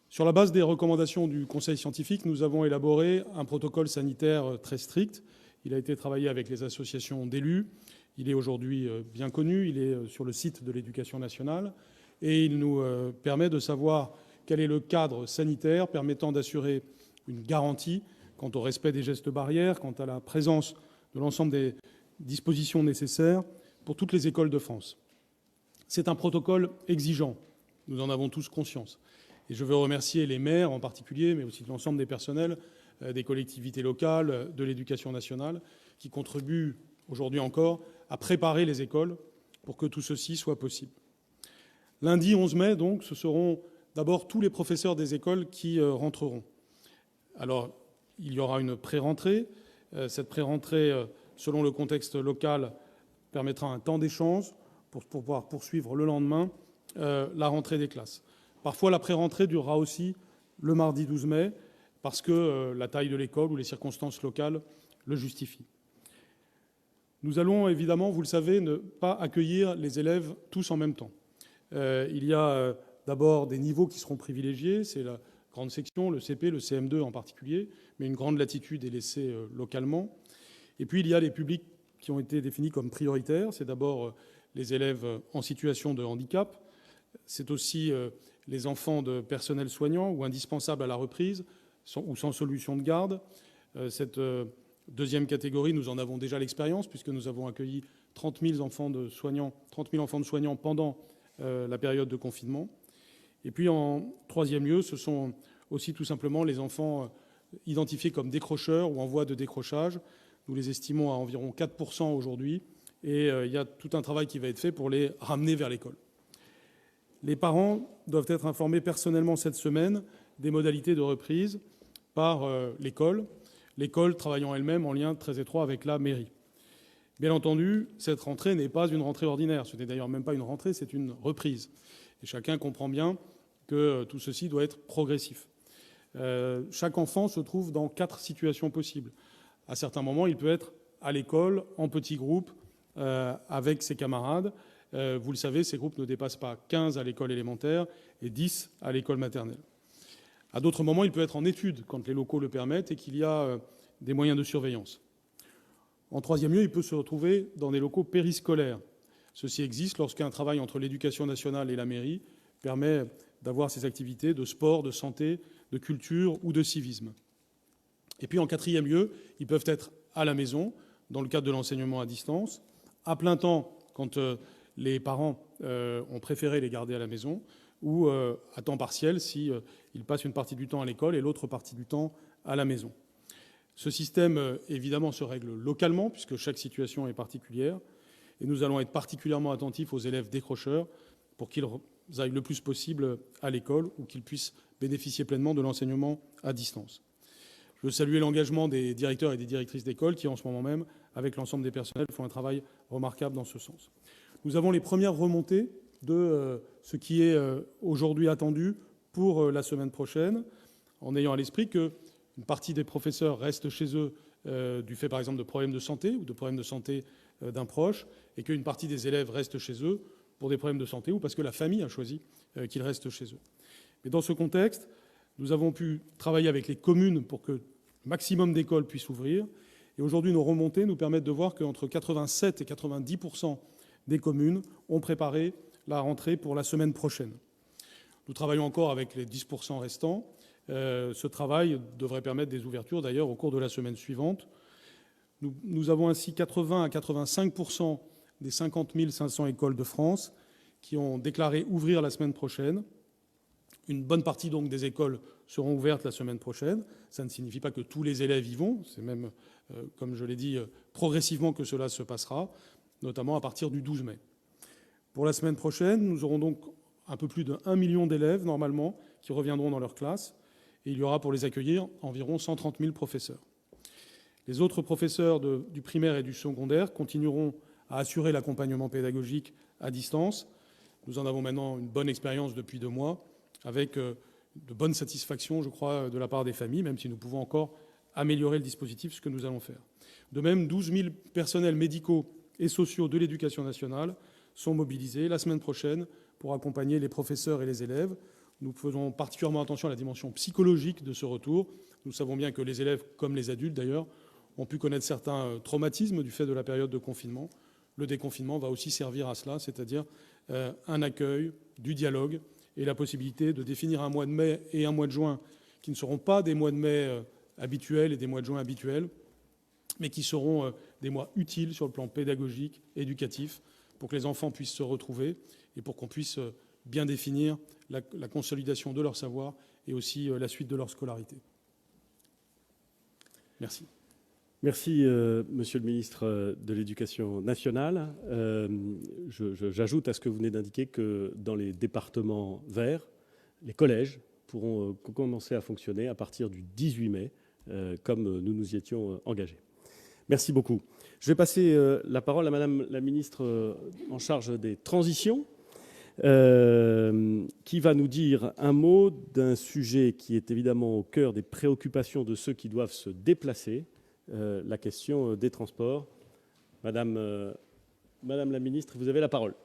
Sur la base des recommandations du Conseil scientifique, nous avons élaboré un protocole sanitaire très strict. Il a été travaillé avec les associations d'élus. Il est aujourd'hui bien connu. Il est sur le site de l'Éducation nationale. Et il nous permet de savoir quel est le cadre sanitaire permettant d'assurer une garantie quant au respect des gestes barrières, quant à la présence de l'ensemble des dispositions nécessaires pour toutes les écoles de France. C'est un protocole exigeant, nous en avons tous conscience. Et je veux remercier les maires en particulier, mais aussi l'ensemble des personnels des collectivités locales, de l'Éducation nationale, qui contribuent aujourd'hui encore à préparer les écoles pour que tout ceci soit possible. Lundi 11 mai, donc, ce seront d'abord tous les professeurs des écoles qui rentreront. Alors, il y aura une pré-rentrée. Cette pré-rentrée, selon le contexte local, permettra un temps d'échange pour pouvoir poursuivre le lendemain la rentrée des classes. Parfois, la pré-rentrée durera aussi le mardi 12 mai, parce que la taille de l'école ou les circonstances locales le justifient. Nous allons évidemment, vous le savez, ne pas accueillir les élèves tous en même temps. Il y a d'abord des niveaux qui seront privilégiés, c'est la grande section, le CP, le CM2 en particulier, mais une grande latitude est laissée localement. Et puis il y a les publics qui ont été définis comme prioritaires, c'est d'abord les élèves en situation de handicap, c'est aussi les enfants de personnel soignant ou indispensables à la reprise ou sans solution de garde. Cette deuxième catégorie, nous en avons déjà l'expérience puisque nous avons accueilli 30 000 enfants de soignants pendant la période de confinement. Et puis en troisième lieu, ce sont aussi tout simplement les enfants identifiés comme décrocheurs ou en voie de décrochage. Nous les estimons à environ 4% aujourd'hui et il y a tout un travail qui va être fait pour les ramener vers l'école. Les parents doivent être informés personnellement cette semaine des modalités de reprise par l'école travaillant elle-même en lien très étroit avec la mairie. Bien entendu, cette rentrée n'est pas une rentrée ordinaire, ce n'est d'ailleurs même pas une rentrée, c'est une reprise. Et chacun comprend bien que tout ceci doit être progressif. Chaque enfant se trouve dans 4 situations possibles. À certains moments, il peut être à l'école, en petits groupes, avec ses camarades. Vous le savez, ces groupes ne dépassent pas 15 à l'école élémentaire et 10 à l'école maternelle. À d'autres moments, il peut être en études, quand les locaux le permettent et qu'il y a des moyens de surveillance. En troisième lieu, il peut se retrouver dans des locaux périscolaires. Ceci existe lorsqu'un travail entre l'éducation nationale et la mairie permet d'avoir ces activités de sport, de santé, de culture ou de civisme. Et puis en quatrième lieu, ils peuvent être à la maison, dans le cadre de l'enseignement à distance, à plein temps quand les parents ont préféré les garder à la maison, ou à temps partiel si ils passent une partie du temps à l'école et l'autre partie du temps à la maison. Ce système, évidemment, se règle localement, puisque chaque situation est particulière, et nous allons être particulièrement attentifs aux élèves décrocheurs pour qu'ils aillent le plus possible à l'école ou qu'ils puissent bénéficier pleinement de l'enseignement à distance. Je veux saluer l'engagement des directeurs et des directrices d'école qui, en ce moment même, avec l'ensemble des personnels, font un travail remarquable dans ce sens. Nous avons les premières remontées de ce qui est aujourd'hui attendu pour la semaine prochaine, en ayant à l'esprit qu'une partie des professeurs restent chez eux du fait, par exemple, de problèmes de santé ou de problèmes de santé d'un proche, et qu'une partie des élèves restent chez eux pour des problèmes de santé ou parce que la famille a choisi qu'ils restent chez eux. Mais dans ce contexte, nous avons pu travailler avec les communes pour que le maximum d'écoles puissent ouvrir. Et aujourd'hui, nos remontées nous permettent de voir qu'entre 87 et 90% des communes ont préparé la rentrée pour la semaine prochaine. Nous travaillons encore avec les 10% restants. Ce travail devrait permettre des ouvertures, d'ailleurs, au cours de la semaine suivante. Nous avons ainsi 80 à 85% des 50 500 écoles de France qui ont déclaré ouvrir la semaine prochaine. Une bonne partie donc des écoles seront ouvertes la semaine prochaine. Ça ne signifie pas que tous les élèves y vont. C'est même, comme je l'ai dit, progressivement que cela se passera, notamment à partir du 12 mai. Pour la semaine prochaine, nous aurons donc un peu plus de 1 million d'élèves, normalement, qui reviendront dans leur classe. Et il y aura pour les accueillir environ 130 000 professeurs. Les autres professeurs du primaire et du secondaire continueront à assurer l'accompagnement pédagogique à distance. Nous en avons maintenant une bonne expérience depuis 2 mois, avec de bonnes satisfactions, je crois, de la part des familles, même si nous pouvons encore améliorer le dispositif, ce que nous allons faire. De même, 12 000 personnels médicaux et sociaux de l'éducation nationale sont mobilisés la semaine prochaine pour accompagner les professeurs et les élèves. Nous faisons particulièrement attention à la dimension psychologique de ce retour. Nous savons bien que les élèves, comme les adultes d'ailleurs, ont pu connaître certains traumatismes du fait de la période de confinement. Le déconfinement va aussi servir à cela, c'est-à-dire un accueil, du dialogue et la possibilité de définir un mois de mai et un mois de juin qui ne seront pas des mois de mai habituels et des mois de juin habituels, mais qui seront des mois utiles sur le plan pédagogique, éducatif, pour que les enfants puissent se retrouver et pour qu'on puisse bien définir la consolidation de leur savoir et aussi la suite de leur scolarité. Merci. Merci, Monsieur le ministre de l'Éducation nationale. J'ajoute à ce que vous venez d'indiquer que dans les départements verts, les collèges pourront commencer à fonctionner à partir du 18 mai, comme nous nous y étions engagés. Merci beaucoup. Je vais passer la parole à Madame la ministre en charge des transitions. qui va nous dire un mot d'un sujet qui est évidemment au cœur des préoccupations de ceux qui doivent se déplacer, la question des transports. Madame la ministre, vous avez la parole.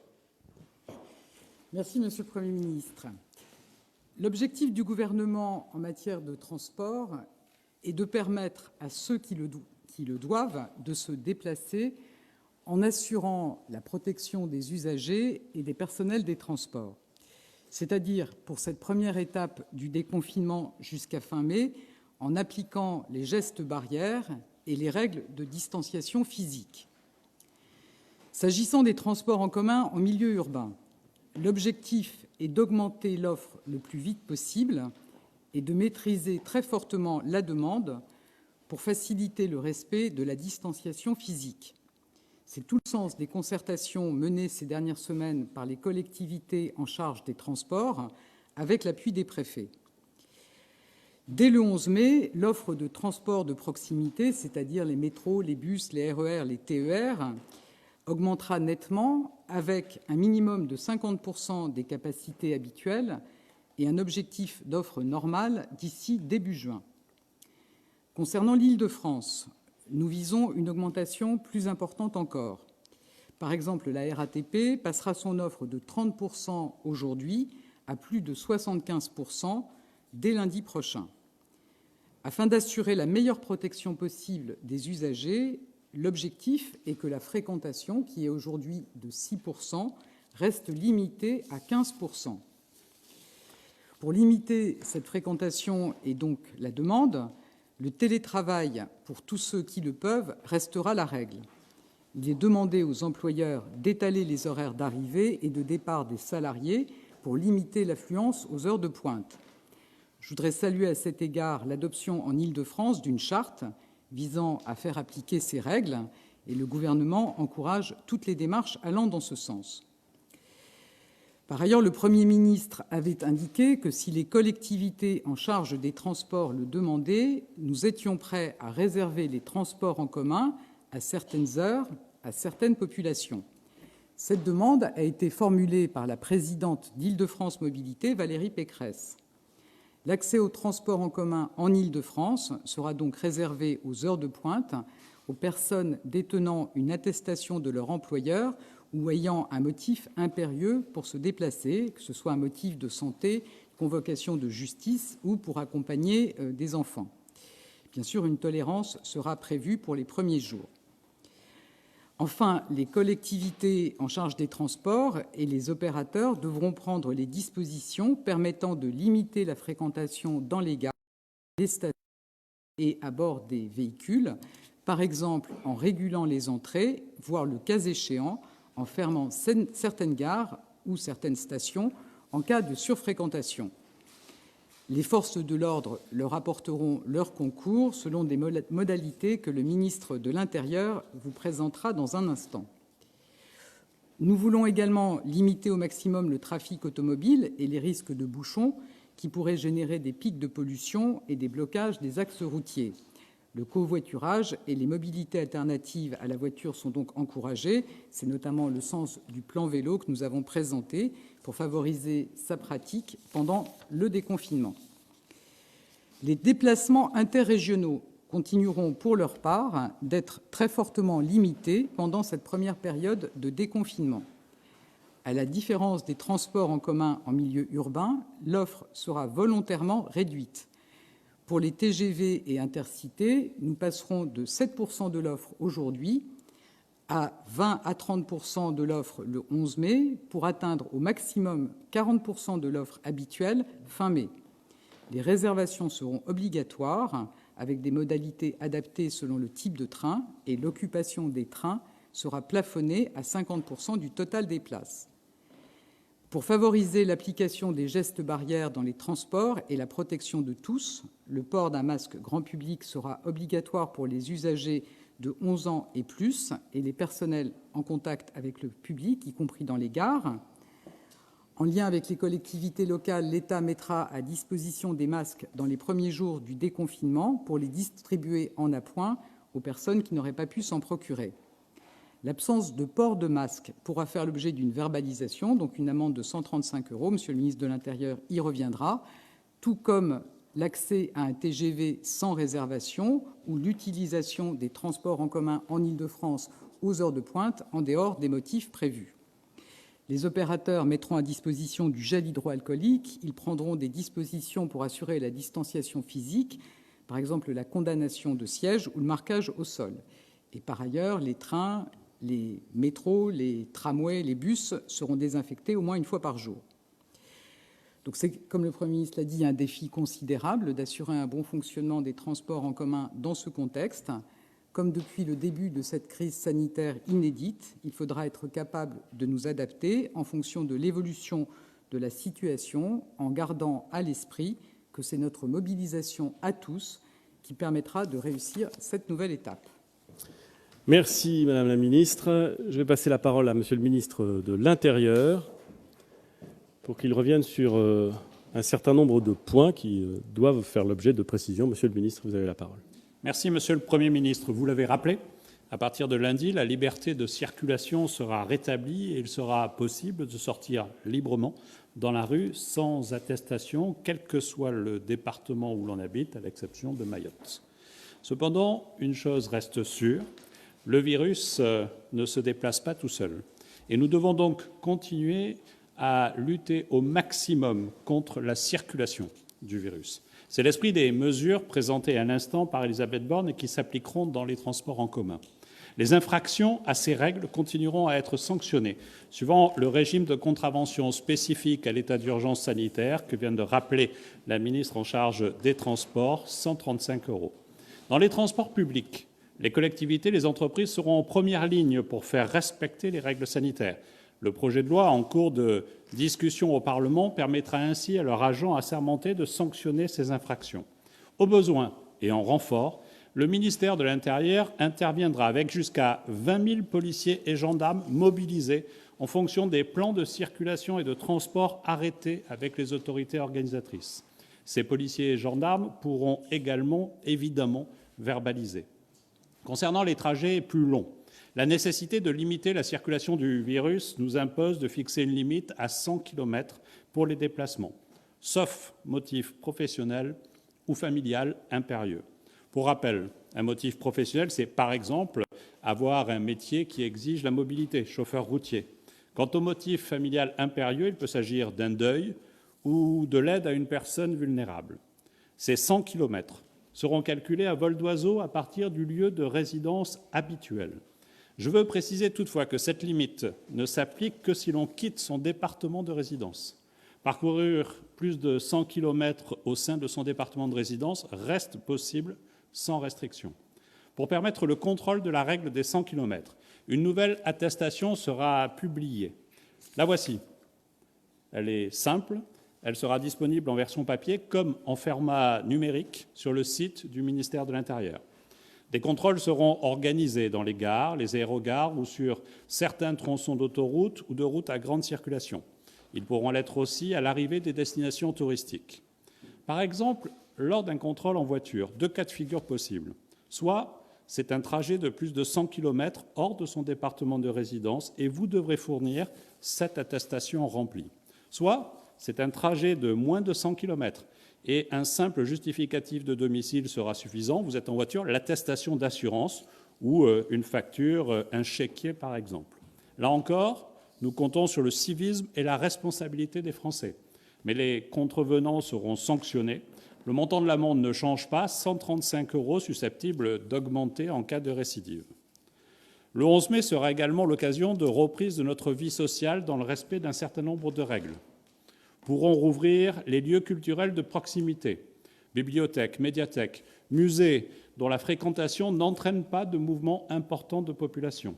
Merci, Monsieur le Premier ministre. L'objectif du Gouvernement en matière de transport est de permettre à ceux qui le doivent de se déplacer en assurant la protection des usagers et des personnels des transports. C'est-à-dire, pour cette première étape du déconfinement jusqu'à fin mai, en appliquant les gestes barrières et les règles de distanciation physique. S'agissant des transports en commun en milieu urbain, l'objectif est d'augmenter l'offre le plus vite possible et de maîtriser très fortement la demande pour faciliter le respect de la distanciation physique. C'est tout le sens des concertations menées ces dernières semaines par les collectivités en charge des transports, avec l'appui des préfets. Dès le 11 mai, l'offre de transport de proximité, c'est-à-dire les métros, les bus, les RER, les TER, augmentera nettement avec un minimum de 50% des capacités habituelles et un objectif d'offre normale d'ici début juin. Concernant l'Île-de-France, nous visons une augmentation plus importante encore. Par exemple, la RATP passera son offre de 30% aujourd'hui à plus de 75% dès lundi prochain. Afin d'assurer la meilleure protection possible des usagers, l'objectif est que la fréquentation, qui est aujourd'hui de 6%, reste limitée à 15%. Pour limiter cette fréquentation et donc la demande, le télétravail, pour tous ceux qui le peuvent, restera la règle. Il est demandé aux employeurs d'étaler les horaires d'arrivée et de départ des salariés pour limiter l'affluence aux heures de pointe. Je voudrais saluer à cet égard l'adoption en Île-de-France d'une charte visant à faire appliquer ces règles, et le Gouvernement encourage toutes les démarches allant dans ce sens. Par ailleurs, le Premier ministre avait indiqué que si les collectivités en charge des transports le demandaient, nous étions prêts à réserver les transports en commun à certaines heures, à certaines populations. Cette demande a été formulée par la présidente d'Île-de-France Mobilités, Valérie Pécresse. L'accès aux transports en commun en Île-de-France sera donc réservé aux heures de pointe, aux personnes détenant une attestation de leur employeur ou ayant un motif impérieux pour se déplacer, que ce soit un motif de santé, convocation de justice ou pour accompagner des enfants. Bien sûr, une tolérance sera prévue pour les premiers jours. Enfin, les collectivités en charge des transports et les opérateurs devront prendre les dispositions permettant de limiter la fréquentation dans les gares, les stations et à bord des véhicules, par exemple en régulant les entrées, voire le cas échéant, en fermant certaines gares ou certaines stations en cas de surfréquentation. Les forces de l'ordre leur apporteront leur concours selon des modalités que le ministre de l'Intérieur vous présentera dans un instant. Nous voulons également limiter au maximum le trafic automobile et les risques de bouchons qui pourraient générer des pics de pollution et des blocages des axes routiers. Le covoiturage et les mobilités alternatives à la voiture sont donc encouragés. C'est notamment le sens du plan vélo que nous avons présenté pour favoriser sa pratique pendant le déconfinement. Les déplacements interrégionaux continueront pour leur part d'être très fortement limités pendant cette première période de déconfinement. À la différence des transports en commun en milieu urbain, l'offre sera volontairement réduite. Pour les TGV et Intercités, nous passerons de 7% de l'offre aujourd'hui à 20 à 30% de l'offre le 11 mai, pour atteindre au maximum 40% de l'offre habituelle fin mai. Les réservations seront obligatoires, avec des modalités adaptées selon le type de train, et l'occupation des trains sera plafonnée à 50% du total des places. Pour favoriser l'application des gestes barrières dans les transports et la protection de tous, le port d'un masque grand public sera obligatoire pour les usagers de 11 ans et plus et les personnels en contact avec le public, y compris dans les gares. En lien avec les collectivités locales, l'État mettra à disposition des masques dans les premiers jours du déconfinement pour les distribuer en appoint aux personnes qui n'auraient pas pu s'en procurer. L'absence de port de masque pourra faire l'objet d'une verbalisation, donc une amende de 135 €. Monsieur le ministre de l'Intérieur y reviendra, tout comme l'accès à un TGV sans réservation ou l'utilisation des transports en commun en Île-de-France aux heures de pointe en dehors des motifs prévus. Les opérateurs mettront à disposition du gel hydroalcoolique. Ils prendront des dispositions pour assurer la distanciation physique, par exemple la condamnation de sièges ou le marquage au sol. Et par ailleurs, les trains, les métros, les tramways, les bus seront désinfectés au moins une fois par jour. Donc c'est, comme le Premier ministre l'a dit, un défi considérable d'assurer un bon fonctionnement des transports en commun dans ce contexte. Comme depuis le début de cette crise sanitaire inédite, il faudra être capable de nous adapter en fonction de l'évolution de la situation, en gardant à l'esprit que c'est notre mobilisation à tous qui permettra de réussir cette nouvelle étape. Merci, Madame la Ministre. Je vais passer la parole à Monsieur le Ministre de l'Intérieur pour qu'il revienne sur un certain nombre de points qui doivent faire l'objet de précisions. Monsieur le Ministre, vous avez la parole. Merci, Monsieur le Premier ministre. Vous l'avez rappelé, à partir de lundi, la liberté de circulation sera rétablie et il sera possible de sortir librement dans la rue sans attestation, quel que soit le département où l'on habite, à l'exception de Mayotte. Cependant, une chose reste sûre, le virus ne se déplace pas tout seul. Et nous devons donc continuer à lutter au maximum contre la circulation du virus. C'est l'esprit des mesures présentées à l'instant par Elisabeth Borne et qui s'appliqueront dans les transports en commun. Les infractions à ces règles continueront à être sanctionnées, suivant le régime de contravention spécifique à l'état d'urgence sanitaire que vient de rappeler la ministre en charge des Transports, 135 €. Dans les transports publics, les collectivités et les entreprises seront en première ligne pour faire respecter les règles sanitaires. Le projet de loi en cours de discussion au Parlement permettra ainsi à leurs agents assermentés de sanctionner ces infractions. Au besoin et en renfort, le ministère de l'Intérieur interviendra avec jusqu'à 20 000 policiers et gendarmes mobilisés en fonction des plans de circulation et de transport arrêtés avec les autorités organisatrices. Ces policiers et gendarmes pourront également, évidemment, verbaliser. Concernant les trajets plus longs, la nécessité de limiter la circulation du virus nous impose de fixer une limite à 100 km pour les déplacements, sauf motif professionnel ou familial impérieux. Pour rappel, un motif professionnel, c'est par exemple avoir un métier qui exige la mobilité, chauffeur routier. Quant au motif familial impérieux, il peut s'agir d'un deuil ou de l'aide à une personne vulnérable. Ces 100 km seront calculés à vol d'oiseau à partir du lieu de résidence habituel. Je veux préciser toutefois que cette limite ne s'applique que si l'on quitte son département de résidence. Parcourir plus de 100 km au sein de son département de résidence reste possible sans restriction. Pour permettre le contrôle de la règle des 100 km, une nouvelle attestation sera publiée. La voici. Elle est simple. Elle sera disponible en version papier comme en format numérique sur le site du ministère de l'Intérieur. Des contrôles seront organisés dans les gares, les aérogares ou sur certains tronçons d'autoroutes ou de routes à grande circulation. Ils pourront l'être aussi à l'arrivée des destinations touristiques. Par exemple, lors d'un contrôle en voiture, 2 cas de figure possibles. Soit c'est un trajet de plus de 100 km hors de son département de résidence et vous devrez fournir cette attestation remplie. Soit c'est un trajet de moins de 100 km et un simple justificatif de domicile sera suffisant. Vous êtes en voiture, l'attestation d'assurance ou une facture, un chéquier par exemple. Là encore, nous comptons sur le civisme et la responsabilité des Français. Mais les contrevenants seront sanctionnés. Le montant de l'amende ne change pas, 135 € susceptibles d'augmenter en cas de récidive. Le 11 mai sera également l'occasion de reprise de notre vie sociale dans le respect d'un certain nombre de règles. Pourront rouvrir les lieux culturels de proximité, bibliothèques, médiathèques, musées, dont la fréquentation n'entraîne pas de mouvements importants de population.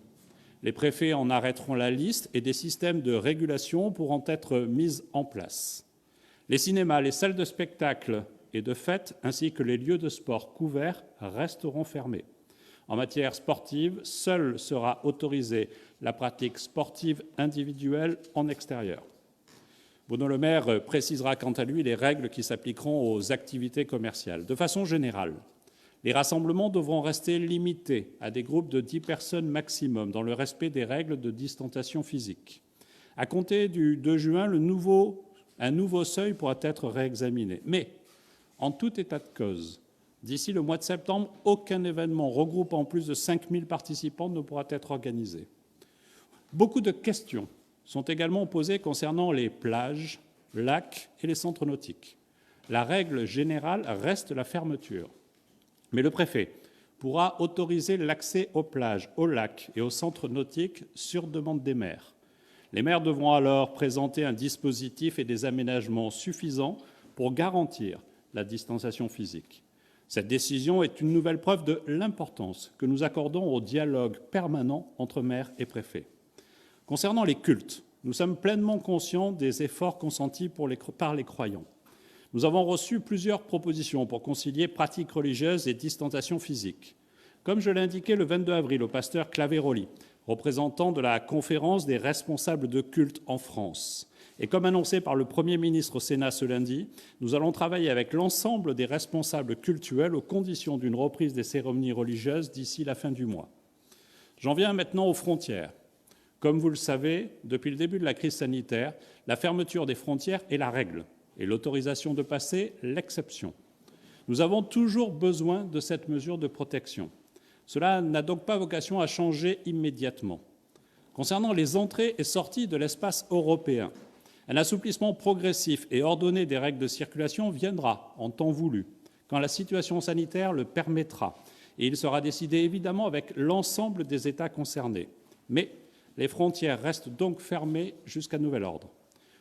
Les préfets en arrêteront la liste et des systèmes de régulation pourront être mis en place. Les cinémas, les salles de spectacle et de fêtes, ainsi que les lieux de sport couverts resteront fermés. En matière sportive, seule sera autorisée la pratique sportive individuelle en extérieur. Bruno Le Maire précisera quant à lui les règles qui s'appliqueront aux activités commerciales. De façon générale, Les rassemblements devront rester limités à des groupes de 10 personnes maximum, dans le respect des règles de distanciation physique. À compter du 2 juin, un nouveau seuil pourra être réexaminé. Mais, en tout état de cause, d'ici le mois de septembre, aucun événement regroupant plus de 5 000 participants ne pourra être organisé. Beaucoup de questions sont également posées concernant les plages, lacs et les centres nautiques. La règle générale reste la fermeture. Mais le préfet pourra autoriser l'accès aux plages, aux lacs et aux centres nautiques sur demande des maires. Les maires devront alors présenter un dispositif et des aménagements suffisants pour garantir la distanciation physique. Cette décision est une nouvelle preuve de l'importance que nous accordons au dialogue permanent entre maires et préfets. Concernant les cultes, nous sommes pleinement conscients des efforts consentis par les croyants. Nous avons reçu plusieurs propositions pour concilier pratiques religieuses et distanciation physique. Comme je l'ai indiqué le 22 avril au pasteur Claveroli, représentant de la conférence des responsables de culte en France, et comme annoncé par le Premier ministre au Sénat ce lundi, nous allons travailler avec l'ensemble des responsables cultuels aux conditions d'une reprise des cérémonies religieuses d'ici la fin du mois. J'en viens maintenant aux frontières. Comme vous le savez, depuis le début de la crise sanitaire, la fermeture des frontières est la règle et l'autorisation de passer l'exception. Nous avons toujours besoin de cette mesure de protection. Cela n'a donc pas vocation à changer immédiatement. Concernant les entrées et sorties de l'espace européen, un assouplissement progressif et ordonné des règles de circulation viendra en temps voulu, quand la situation sanitaire le permettra, et il sera décidé évidemment avec l'ensemble des États concernés. Mais les frontières restent donc fermées jusqu'à nouvel ordre.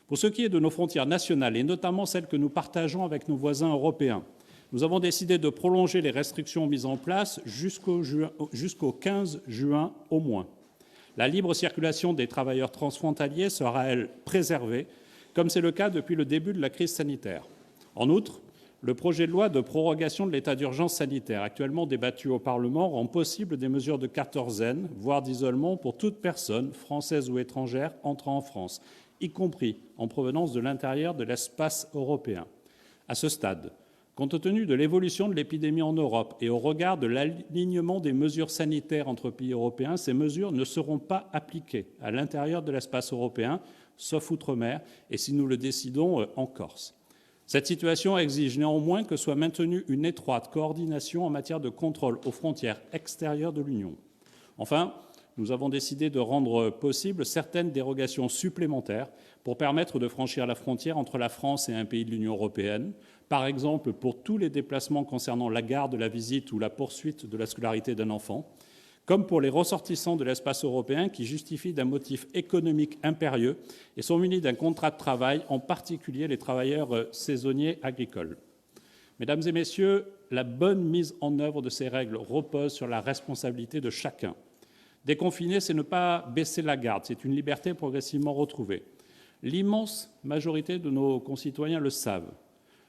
Pour ce qui est de nos frontières nationales, et notamment celles que nous partageons avec nos voisins européens, nous avons décidé de prolonger les restrictions mises en place jusqu'au 15 juin au moins. La libre circulation des travailleurs transfrontaliers sera, elle, préservée, comme c'est le cas depuis le début de la crise sanitaire. En outre, le projet de loi de prorogation de l'état d'urgence sanitaire, actuellement débattu au Parlement, rend possible des mesures de quatorzaine, voire d'isolement, pour toute personne, française ou étrangère, entrant en France, y compris en provenance de l'intérieur de l'espace européen. À ce stade, compte tenu de l'évolution de l'épidémie en Europe et au regard de l'alignement des mesures sanitaires entre pays européens, ces mesures ne seront pas appliquées à l'intérieur de l'espace européen, sauf outre-mer, et si nous le décidons, en Corse. Cette situation exige néanmoins que soit maintenue une étroite coordination en matière de contrôle aux frontières extérieures de l'Union. Enfin, nous avons décidé de rendre possible certaines dérogations supplémentaires pour permettre de franchir la frontière entre la France et un pays de l'Union européenne, par exemple pour tous les déplacements concernant la garde, la visite ou la poursuite de la scolarité d'un enfant, comme pour les ressortissants de l'espace européen qui justifient d'un motif économique impérieux et sont munis d'un contrat de travail, en particulier les travailleurs saisonniers agricoles. Mesdames et messieurs, la bonne mise en œuvre de ces règles repose sur la responsabilité de chacun. Déconfiner, c'est ne pas baisser la garde, c'est une liberté progressivement retrouvée. L'immense majorité de nos concitoyens le savent.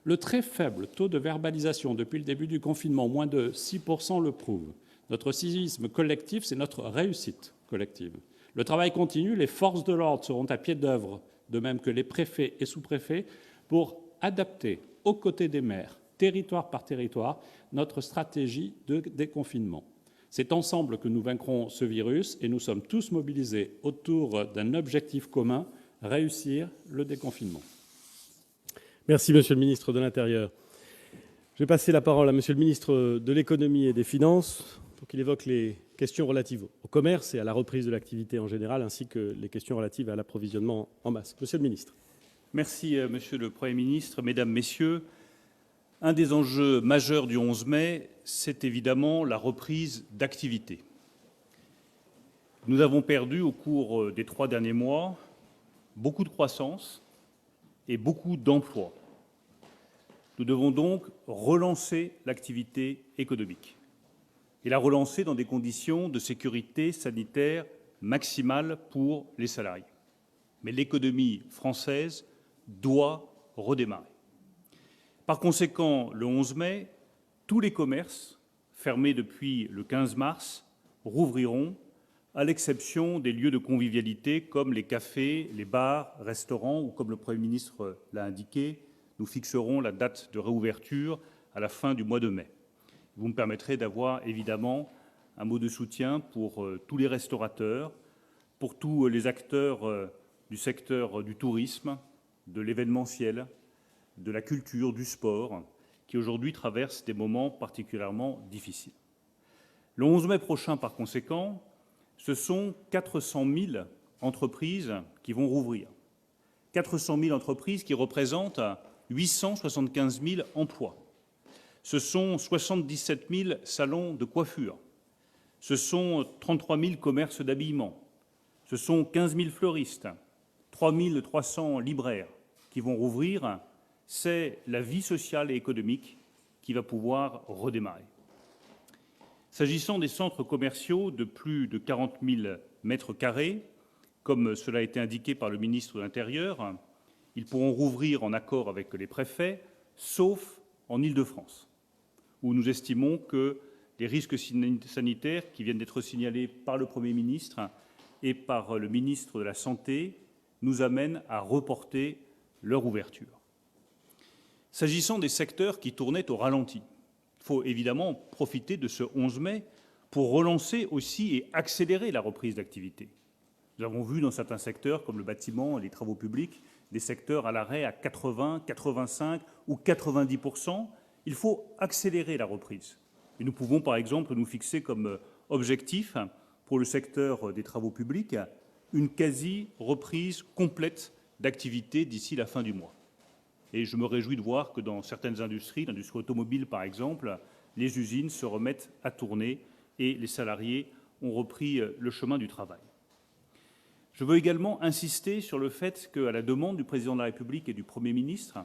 Le très faible taux de verbalisation depuis le début du confinement, moins de 6%, le prouve. Notre civisme collectif, c'est notre réussite collective. Le travail continue, les forces de l'ordre seront à pied d'œuvre, de même que les préfets et sous-préfets, pour adapter, aux côtés des maires, territoire par territoire, notre stratégie de déconfinement. C'est ensemble que nous vaincrons ce virus et nous sommes tous mobilisés autour d'un objectif commun, réussir le déconfinement. Merci, Monsieur le ministre de l'Intérieur. Je vais passer la parole à Monsieur le ministre de l'Économie et des Finances pour qu'il évoque les questions relatives au commerce et à la reprise de l'activité en général, ainsi que les questions relatives à l'approvisionnement en masques. Monsieur le ministre. Merci, Monsieur le Premier ministre. Mesdames, Messieurs, un des enjeux majeurs du 11 mai, c'est évidemment la reprise d'activité. Nous avons perdu au cours des 3 derniers mois beaucoup de croissance et beaucoup d'emplois. Nous devons donc relancer l'activité économique et la relancer dans des conditions de sécurité sanitaire maximale pour les salariés. Mais l'économie française doit redémarrer. Par conséquent, le 11 mai, tous les commerces fermés depuis le 15 mars rouvriront, à l'exception des lieux de convivialité comme les cafés, les bars, restaurants, ou comme le Premier ministre l'a indiqué, nous fixerons la date de réouverture à la fin du mois de mai. Vous me permettrez d'avoir évidemment un mot de soutien pour tous les restaurateurs, pour tous les acteurs du secteur du tourisme, de l'événementiel, de la culture, du sport, qui aujourd'hui traversent des moments particulièrement difficiles. Le 11 mai prochain, par conséquent, ce sont 400 000 entreprises qui vont rouvrir. 400 000 entreprises qui représentent 875 000 emplois. Ce sont 77 000 salons de coiffure. Ce sont 33 000 commerces d'habillement. Ce sont 15 000 fleuristes, 3 300 libraires qui vont rouvrir. C'est la vie sociale et économique qui va pouvoir redémarrer. S'agissant des centres commerciaux de plus de 40 000 mètres carrés, comme cela a été indiqué par le ministre de l'Intérieur, ils pourront rouvrir en accord avec les préfets, sauf en Île-de-France, où nous estimons que les risques sanitaires qui viennent d'être signalés par le Premier ministre et par le ministre de la Santé nous amènent à reporter leur ouverture. S'agissant des secteurs qui tournaient au ralenti, il faut évidemment profiter de ce 11 mai pour relancer aussi et accélérer la reprise d'activité. Nous avons vu dans certains secteurs, comme le bâtiment et les travaux publics, des secteurs à l'arrêt à 80, 85 ou 90%. Il faut accélérer la reprise. Et nous pouvons, par exemple, nous fixer comme objectif, pour le secteur des travaux publics, une quasi-reprise complète d'activité d'ici la fin du mois. Et je me réjouis de voir que dans certaines industries, l'industrie automobile par exemple, les usines se remettent à tourner et les salariés ont repris le chemin du travail. Je veux également insister sur le fait qu'à la demande du Président de la République et du Premier ministre,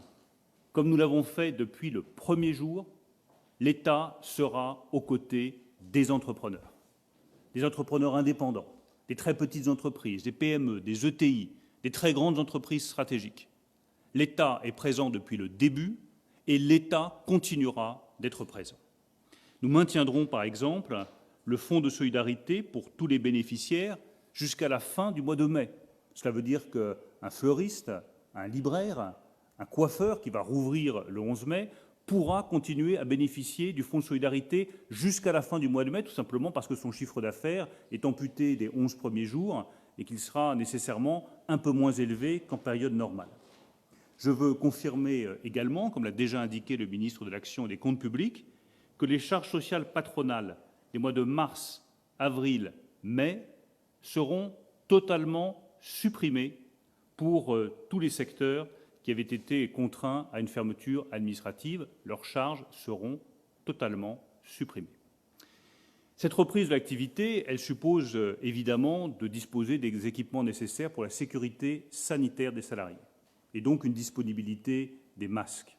comme nous l'avons fait depuis le premier jour, l'État sera aux côtés des entrepreneurs indépendants, des très petites entreprises, des PME, des ETI, des très grandes entreprises stratégiques. L'État est présent depuis le début et l'État continuera d'être présent. Nous maintiendrons par exemple le fonds de solidarité pour tous les bénéficiaires jusqu'à la fin du mois de mai. Cela veut dire qu'un fleuriste, un libraire, un coiffeur qui va rouvrir le 11 mai pourra continuer à bénéficier du fonds de solidarité jusqu'à la fin du mois de mai, tout simplement parce que son chiffre d'affaires est amputé des 11 premiers jours et qu'il sera nécessairement un peu moins élevé qu'en période normale. Je veux confirmer également, comme l'a déjà indiqué le ministre de l'Action et des Comptes publics, que les charges sociales patronales des mois de mars, avril, mai seront totalement supprimées pour tous les secteurs qui avaient été contraints à une fermeture administrative. Leurs charges seront totalement supprimées. Cette reprise de l'activité, elle suppose évidemment de disposer des équipements nécessaires pour la sécurité sanitaire des salariés et donc une disponibilité des masques.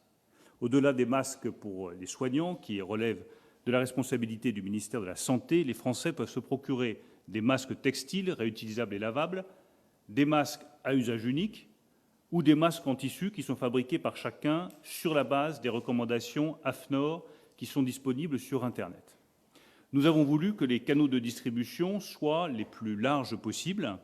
Au-delà des masques pour les soignants, qui relèvent de la responsabilité du ministère de la Santé, les Français peuvent se procurer des masques textiles réutilisables et lavables, des masques à usage unique ou des masques en tissu qui sont fabriqués par chacun sur la base des recommandations AFNOR qui sont disponibles sur Internet. Nous avons voulu que les canaux de distribution soient les plus larges possibles,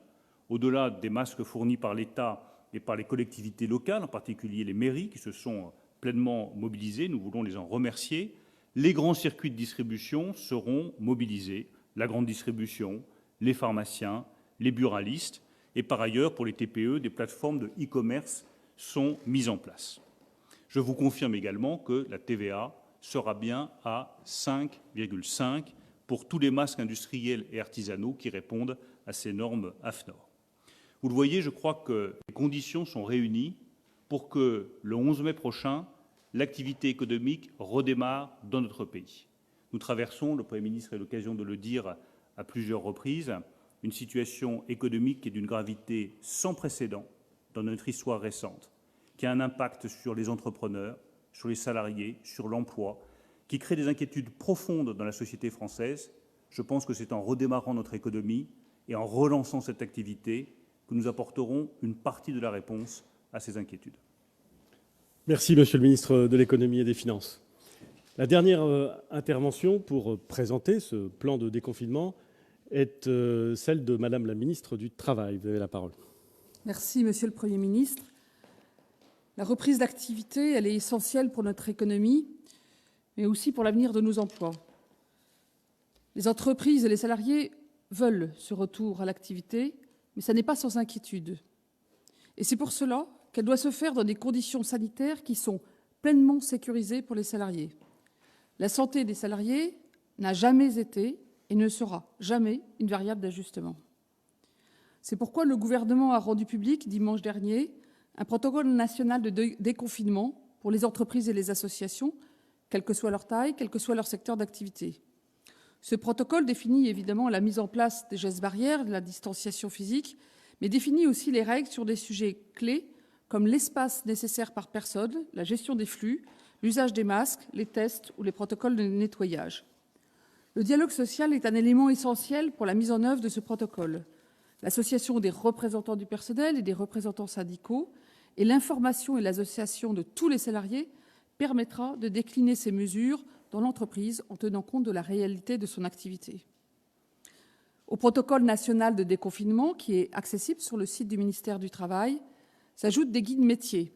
au-delà des masques fournis par l'État et par les collectivités locales, en particulier les mairies qui se sont pleinement mobilisées. Nous voulons les en remercier. Les grands circuits de distribution seront mobilisés, la grande distribution, les pharmaciens, les buralistes, et par ailleurs, pour les TPE, des plateformes de e-commerce sont mises en place. Je vous confirme également que la TVA sera bien à 5,5 pour tous les masques industriels et artisanaux qui répondent à ces normes AFNOR. Vous le voyez, je crois que les conditions sont réunies pour que le 11 mai prochain, l'activité économique redémarre dans notre pays. Nous traversons, le Premier ministre a eu l'occasion de le dire à plusieurs reprises, une situation économique qui est d'une gravité sans précédent dans notre histoire récente, qui a un impact sur les entrepreneurs, sur les salariés, sur l'emploi, qui crée des inquiétudes profondes dans la société française. Je pense que c'est en redémarrant notre économie et en relançant cette activité que nous apporterons une partie de la réponse à ces inquiétudes. Merci, Monsieur le ministre de l'Économie et des Finances. La dernière intervention pour présenter ce plan de déconfinement est celle de Madame la ministre du Travail. Vous avez la parole. Merci, Monsieur le Premier ministre. La reprise d'activité, elle est essentielle pour notre économie. mais aussi pour l'avenir de nos emplois. Les entreprises et les salariés veulent ce retour à l'activité, mais ça n'est pas sans inquiétude. Et c'est pour cela qu'elle doit se faire dans des conditions sanitaires qui sont pleinement sécurisées pour les salariés. La santé des salariés n'a jamais été et ne sera jamais une variable d'ajustement. C'est pourquoi le gouvernement a rendu public, dimanche dernier, un protocole national de déconfinement pour les entreprises et les associations, quelle que soit leur taille, quel que soit leur secteur d'activité. Ce protocole définit évidemment la mise en place des gestes barrières, de la distanciation physique, mais définit aussi les règles sur des sujets clés comme l'espace nécessaire par personne, la gestion des flux, l'usage des masques, les tests ou les protocoles de nettoyage. Le dialogue social est un élément essentiel pour la mise en œuvre de ce protocole. L'association des représentants du personnel et des représentants syndicaux et l'information et l'association de tous les salariés permettra de décliner ces mesures dans l'entreprise en tenant compte de la réalité de son activité. Au protocole national de déconfinement, qui est accessible sur le site du ministère du Travail, s'ajoutent des guides métiers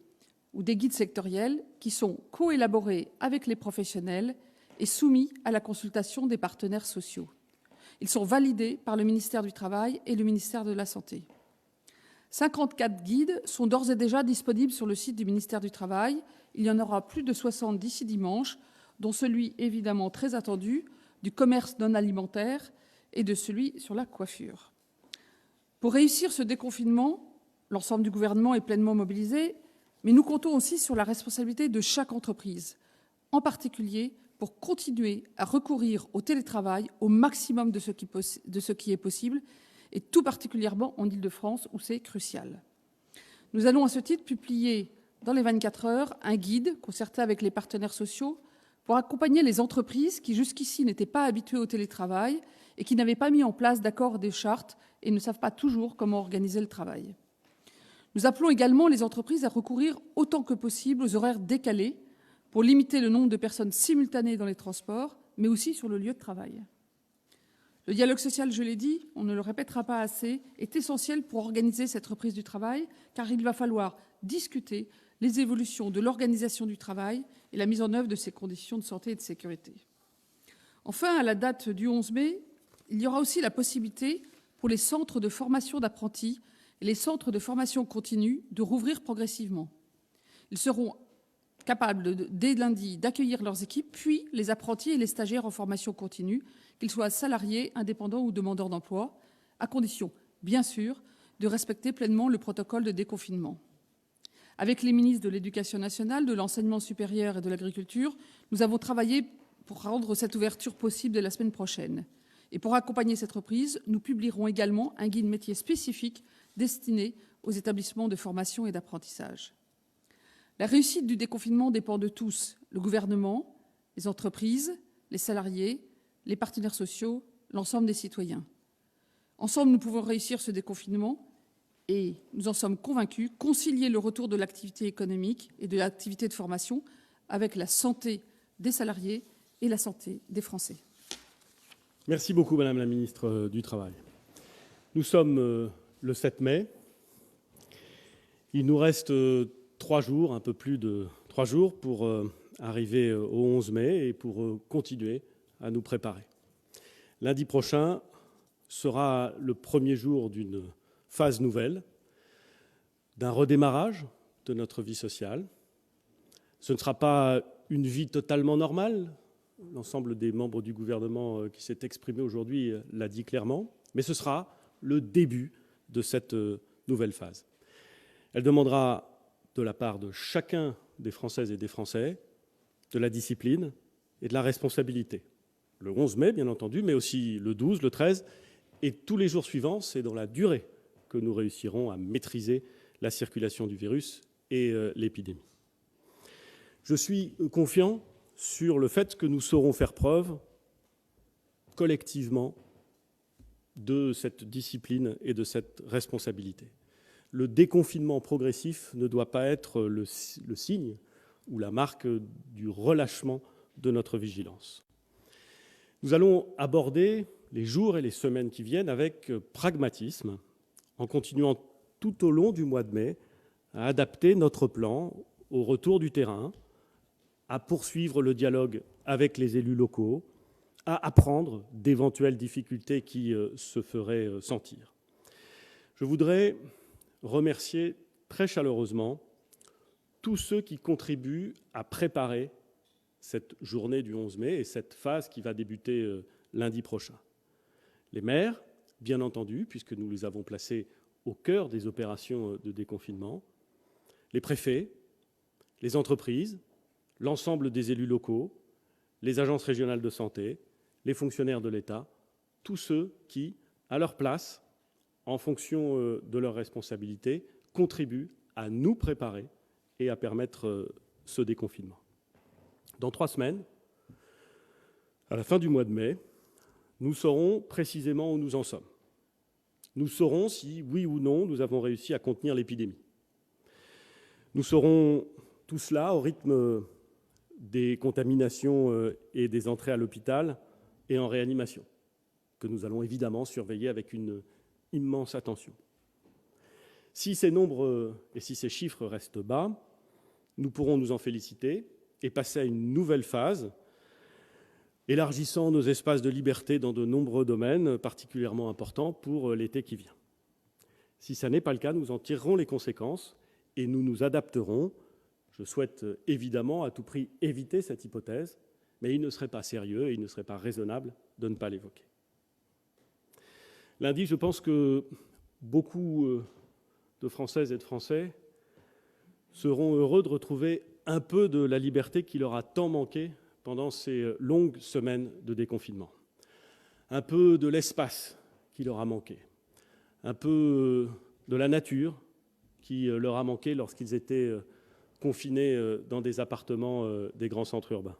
ou des guides sectoriels qui sont coélaborés avec les professionnels et soumis à la consultation des partenaires sociaux. Ils sont validés par le ministère du Travail et le ministère de la Santé. 54 guides sont d'ores et déjà disponibles sur le site du ministère du Travail. Il y en aura plus de 60 d'ici dimanche, dont celui évidemment très attendu du commerce non alimentaire et de celui sur la coiffure. Pour réussir ce déconfinement, l'ensemble du gouvernement est pleinement mobilisé, mais nous comptons aussi sur la responsabilité de chaque entreprise, en particulier pour continuer à recourir au télétravail au maximum de ce qui est possible, et tout particulièrement en Île-de-France, où c'est crucial. Nous allons à ce titre publier dans les 24 heures un guide concerté avec les partenaires sociaux pour accompagner les entreprises qui jusqu'ici n'étaient pas habituées au télétravail et qui n'avaient pas mis en place d'accord des chartes et ne savent pas toujours comment organiser le travail. Nous appelons également les entreprises à recourir autant que possible aux horaires décalés pour limiter le nombre de personnes simultanées dans les transports, mais aussi sur le lieu de travail. Le dialogue social, je l'ai dit, on ne le répétera pas assez, est essentiel pour organiser cette reprise du travail, car il va falloir discuter les évolutions de l'organisation du travail et la mise en œuvre de ces conditions de santé et de sécurité. Enfin, à la date du 11 mai, il y aura aussi la possibilité pour les centres de formation d'apprentis et les centres de formation continue de rouvrir progressivement. Ils seront capables, dès lundi, d'accueillir leurs équipes, puis les apprentis et les stagiaires en formation continue, qu'ils soient salariés, indépendants ou demandeurs d'emploi, à condition, bien sûr, de respecter pleinement le protocole de déconfinement. Avec les ministres de l'Éducation nationale, de l'Enseignement supérieur et de l'Agriculture, nous avons travaillé pour rendre cette ouverture possible dès la semaine prochaine. Et pour accompagner cette reprise, nous publierons également un guide métier spécifique destiné aux établissements de formation et d'apprentissage. La réussite du déconfinement dépend de tous, le gouvernement, les entreprises, les salariés, les partenaires sociaux, l'ensemble des citoyens. Ensemble, nous pouvons réussir ce déconfinement et, nous en sommes convaincus, concilier le retour de l'activité économique et de l'activité de formation avec la santé des salariés et la santé des Français. Merci beaucoup, Madame la ministre du Travail. Nous sommes le 7 mai. Il nous reste 3 jours, un peu plus de 3 jours, pour arriver au 11 mai et pour continuer à nous préparer. Lundi prochain sera le premier jour d'une phase nouvelle, d'un redémarrage de notre vie sociale. Ce ne sera pas une vie totalement normale. L'ensemble des membres du gouvernement qui s'est exprimé aujourd'hui l'a dit clairement, mais ce sera le début de cette nouvelle phase. Elle demandera de la part de chacun des Françaises et des Français de la discipline et de la responsabilité. Le 11 mai, bien entendu, mais aussi le 12, le 13, et tous les jours suivants, c'est dans la durée que nous réussirons à maîtriser la circulation du virus et l'épidémie. Je suis confiant sur le fait que nous saurons faire preuve collectivement de cette discipline et de cette responsabilité. Le déconfinement progressif ne doit pas être le signe ou la marque du relâchement de notre vigilance. Nous allons aborder les jours et les semaines qui viennent avec pragmatisme, en continuant tout au long du mois de mai à adapter notre plan au retour du terrain, à poursuivre le dialogue avec les élus locaux, à apprendre d'éventuelles difficultés qui se feraient sentir. Je voudrais remercier très chaleureusement tous ceux qui contribuent à préparer cette journée du 11 mai et cette phase qui va débuter lundi prochain. Les maires, bien entendu, puisque nous les avons placés au cœur des opérations de déconfinement, les préfets, les entreprises, l'ensemble des élus locaux, les agences régionales de santé, les fonctionnaires de l'État, tous ceux qui, à leur place, en fonction de leurs responsabilités, contribuent à nous préparer et à permettre ce déconfinement. Dans 3 semaines, à la fin du mois de mai, nous saurons précisément où nous en sommes. Nous saurons si, oui ou non, nous avons réussi à contenir l'épidémie. Nous saurons tout cela au rythme des contaminations et des entrées à l'hôpital et en réanimation, que nous allons évidemment surveiller avec une immense attention. Si ces nombres et si ces chiffres restent bas, nous pourrons nous en féliciter et passer à une nouvelle phase, élargissant nos espaces de liberté dans de nombreux domaines particulièrement importants pour l'été qui vient. Si ça n'est pas le cas, nous en tirerons les conséquences et nous nous adapterons. Je souhaite évidemment à tout prix éviter cette hypothèse, mais il ne serait pas sérieux et il ne serait pas raisonnable de ne pas l'évoquer. Lundi, je pense que beaucoup de Françaises et de Français seront heureux de retrouver un peu de la liberté qui leur a tant manqué pendant ces longues semaines de déconfinement. Un peu de l'espace qui leur a manqué. Un peu de la nature qui leur a manqué lorsqu'ils étaient confinés dans des appartements des grands centres urbains.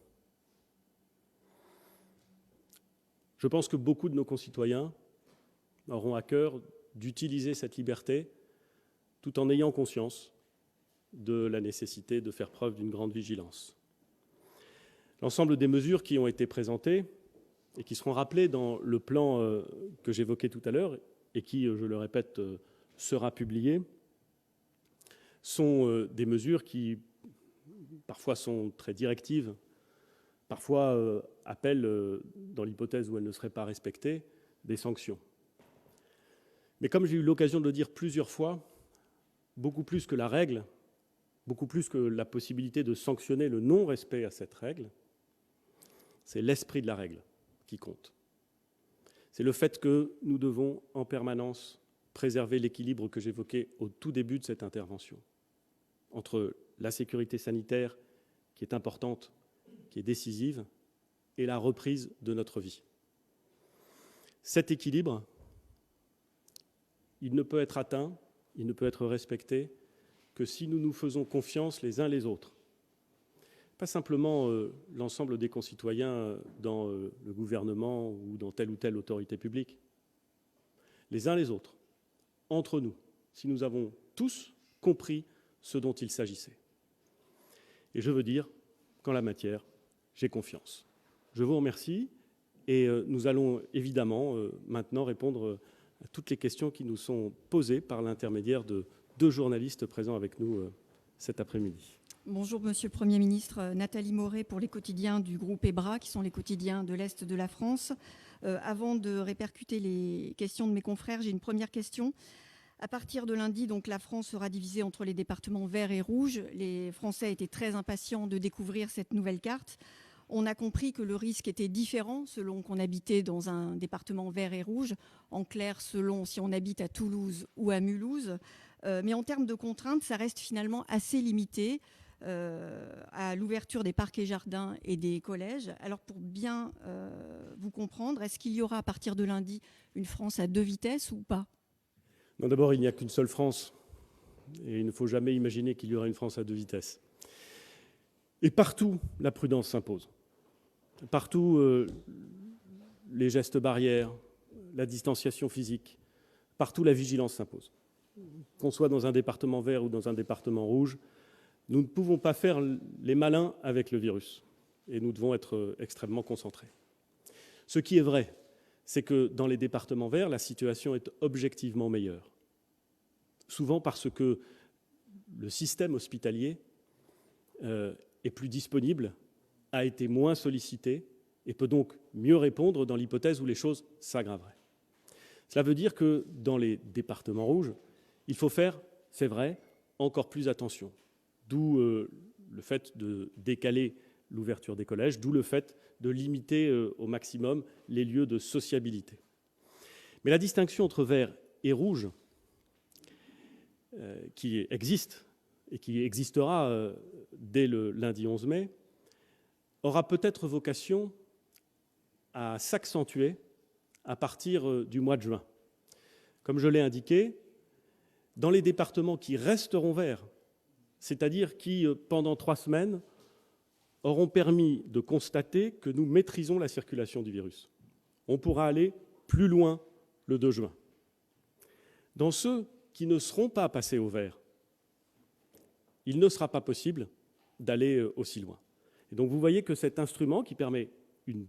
Je pense que beaucoup de nos concitoyens auront à cœur d'utiliser cette liberté tout en ayant conscience de la nécessité de faire preuve d'une grande vigilance. L'ensemble des mesures qui ont été présentées et qui seront rappelées dans le plan que j'évoquais tout à l'heure et qui, je le répète, sera publié, sont des mesures qui parfois sont très directives, parfois appellent, dans l'hypothèse où elles ne seraient pas respectées, des sanctions. Mais comme j'ai eu l'occasion de le dire plusieurs fois, beaucoup plus que la règle, beaucoup plus que la possibilité de sanctionner le non-respect à cette règle, c'est l'esprit de la règle qui compte. C'est le fait que nous devons en permanence préserver l'équilibre que j'évoquais au tout début de cette intervention, entre la sécurité sanitaire, qui est importante, qui est décisive, et la reprise de notre vie. Cet équilibre, il ne peut être atteint, il ne peut être respecté que si nous nous faisons confiance les uns les autres. Pas simplement l'ensemble des concitoyens dans le gouvernement ou dans telle ou telle autorité publique. Les uns les autres, entre nous, si nous avons tous compris ce dont il s'agissait. Et je veux dire qu'en la matière, j'ai confiance. Je vous remercie et nous allons évidemment maintenant répondre à toutes les questions qui nous sont posées par l'intermédiaire de 2 journalistes présents avec nous cet après-midi. Bonjour Monsieur le Premier ministre, Nathalie Moret pour les quotidiens du groupe EBRA, qui sont les quotidiens de l'Est de la France. Avant de répercuter les questions de mes confrères, j'ai une première question. À partir de lundi, donc, la France sera divisée entre les départements verts et rouges. Les Français étaient très impatients de découvrir cette nouvelle carte. On a compris que le risque était différent selon qu'on habitait dans un département vert et rouge, en clair selon si on habite à Toulouse ou à Mulhouse. Mais en termes de contraintes, ça reste finalement assez limité à l'ouverture des parcs et jardins et des collèges. Alors pour bien vous comprendre, est-ce qu'il y aura à partir de lundi une France à 2 vitesses ou pas ? Non, d'abord, il n'y a qu'une seule France et il ne faut jamais imaginer qu'il y aura une France à 2 vitesses. Et partout, la prudence s'impose. Partout, les gestes barrières, la distanciation physique, partout la vigilance s'impose. Qu'on soit dans un département vert ou dans un département rouge, nous ne pouvons pas faire les malins avec le virus et nous devons être extrêmement concentrés. Ce qui est vrai, c'est que dans les départements verts, la situation est objectivement meilleure. Souvent parce que le système hospitalier est plus disponible, a été moins sollicité et peut donc mieux répondre dans l'hypothèse où les choses s'aggraveraient. Cela veut dire que dans les départements rouges, il faut faire, c'est vrai, encore plus attention. D'où le fait de décaler l'ouverture des collèges, d'où le fait de limiter au maximum les lieux de sociabilité. Mais la distinction entre vert et rouge, qui existe et qui existera dès le lundi 11 mai, aura peut-être vocation à s'accentuer à partir du mois de juin. Comme je l'ai indiqué, dans les départements qui resteront verts, c'est-à-dire qui, pendant 3 semaines, auront permis de constater que nous maîtrisons la circulation du virus. On pourra aller plus loin le 2 juin. Dans ceux qui ne seront pas passés au vert, il ne sera pas possible d'aller aussi loin. Et donc vous voyez que cet instrument qui permet une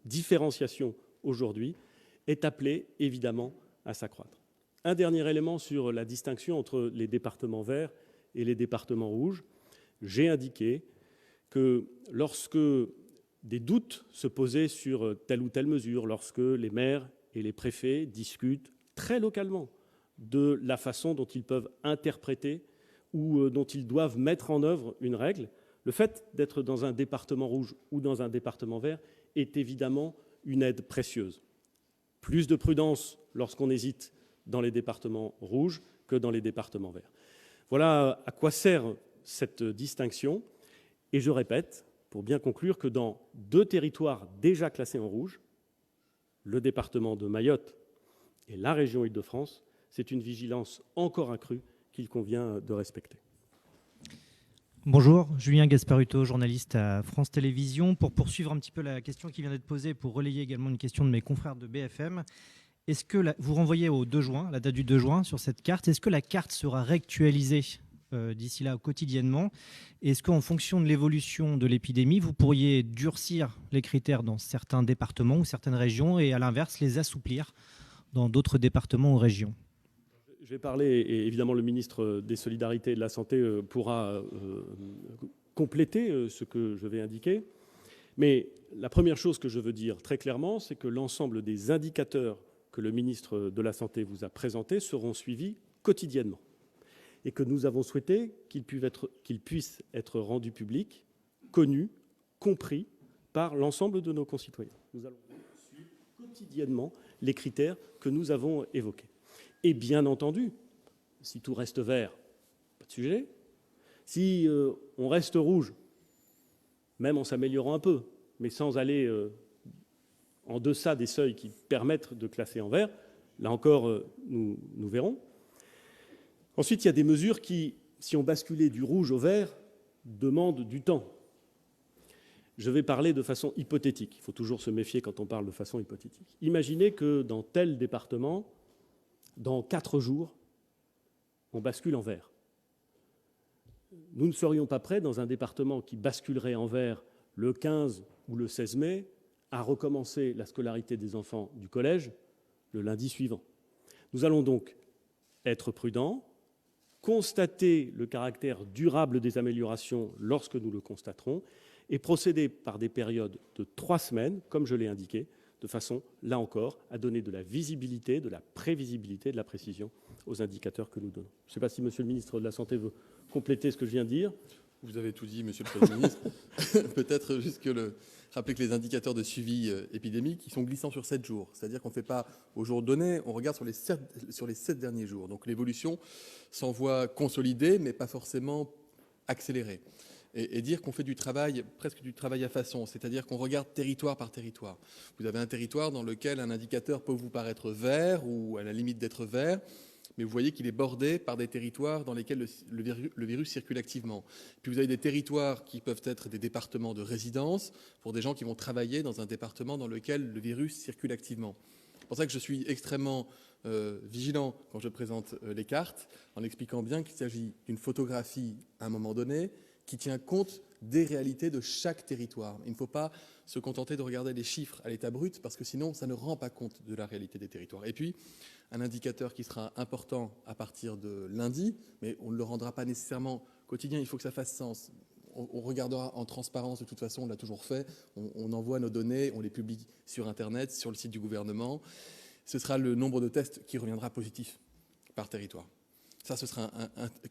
différenciation aujourd'hui est appelé évidemment à s'accroître. Un dernier élément sur la distinction entre les départements verts et les départements rouges. J'ai indiqué que lorsque des doutes se posaient sur telle ou telle mesure, lorsque les maires et les préfets discutent très localement de la façon dont ils peuvent interpréter ou dont ils doivent mettre en œuvre une règle, le fait d'être dans un département rouge ou dans un département vert est évidemment une aide précieuse. Plus de prudence lorsqu'on hésite dans les départements rouges que dans les départements verts. Voilà à quoi sert cette distinction. Et je répète, pour bien conclure, que dans 2 territoires déjà classés en rouge, le département de Mayotte et la région Île-de-France, c'est une vigilance encore accrue qu'il convient de respecter. Bonjour, Julien Gasparuto, journaliste à France Télévisions. Pour poursuivre un petit peu la question qui vient d'être posée, pour relayer également une question de mes confrères de BFM, est-ce que vous renvoyez au 2 juin, la date du 2 juin sur cette carte, est-ce que la carte sera réactualisée d'ici là quotidiennement? Est-ce qu'en fonction de l'évolution de l'épidémie, vous pourriez durcir les critères dans certains départements ou certaines régions et à l'inverse les assouplir dans d'autres départements ou régions? Je vais parler, et évidemment le ministre des Solidarités et de la Santé pourra compléter ce que je vais indiquer. Mais la première chose que je veux dire très clairement, c'est que l'ensemble des indicateurs que le ministre de la Santé vous a présentés seront suivis quotidiennement. Et que nous avons souhaité qu'ils puissent être rendus publics, connus, compris par l'ensemble de nos concitoyens. Nous allons suivre quotidiennement les critères que nous avons évoqués. Et bien entendu, si tout reste vert, pas de sujet. Si on reste rouge, même en s'améliorant un peu, mais sans aller en deçà des seuils qui permettent de classer en vert, là encore, nous verrons. Ensuite, il y a des mesures qui, si on basculait du rouge au vert, demandent du temps. Je vais parler de façon hypothétique. Il faut toujours se méfier quand on parle de façon hypothétique. Imaginez que dans tel département, dans 4 jours, on bascule en vert. Nous ne serions pas prêts, dans un département qui basculerait en vert le 15 ou le 16 mai, à recommencer la scolarité des enfants du collège le lundi suivant. Nous allons donc être prudents, constater le caractère durable des améliorations lorsque nous le constaterons et procéder par des périodes de 3 semaines, comme je l'ai indiqué, de façon, là encore, à donner de la visibilité, de la prévisibilité, de la précision aux indicateurs que nous donnons. Je ne sais pas si Monsieur le ministre de la Santé veut compléter ce que je viens de dire. Vous avez tout dit, Monsieur le Premier ministre. Peut-être juste rappeler que les indicateurs de suivi épidémique, ils sont glissants sur 7 jours. C'est-à-dire qu'on ne fait pas au jour donné, on regarde sur les 7 derniers jours. Donc l'évolution s'en voit consolidée, mais pas forcément accélérée. Et dire qu'on fait du travail, presque du travail à façon, c'est-à-dire qu'on regarde territoire par territoire. Vous avez un territoire dans lequel un indicateur peut vous paraître vert ou à la limite d'être vert, mais vous voyez qu'il est bordé par des territoires dans lesquels le virus circule activement. Puis vous avez des territoires qui peuvent être des départements de résidence pour des gens qui vont travailler dans un département dans lequel le virus circule activement. C'est pour ça que je suis extrêmement vigilant quand je présente les cartes, en expliquant bien qu'il s'agit d'une photographie à un moment donné, qui tient compte des réalités de chaque territoire. Il ne faut pas se contenter de regarder les chiffres à l'état brut, parce que sinon, ça ne rend pas compte de la réalité des territoires. Et puis, un indicateur qui sera important à partir de lundi, mais on ne le rendra pas nécessairement quotidien, il faut que ça fasse sens. on regardera en transparence, de toute façon, on l'a toujours fait, on envoie nos données, on les publie sur Internet, sur le site du gouvernement. Ce sera le nombre de tests qui reviendra positif par territoire. Ça, ce sera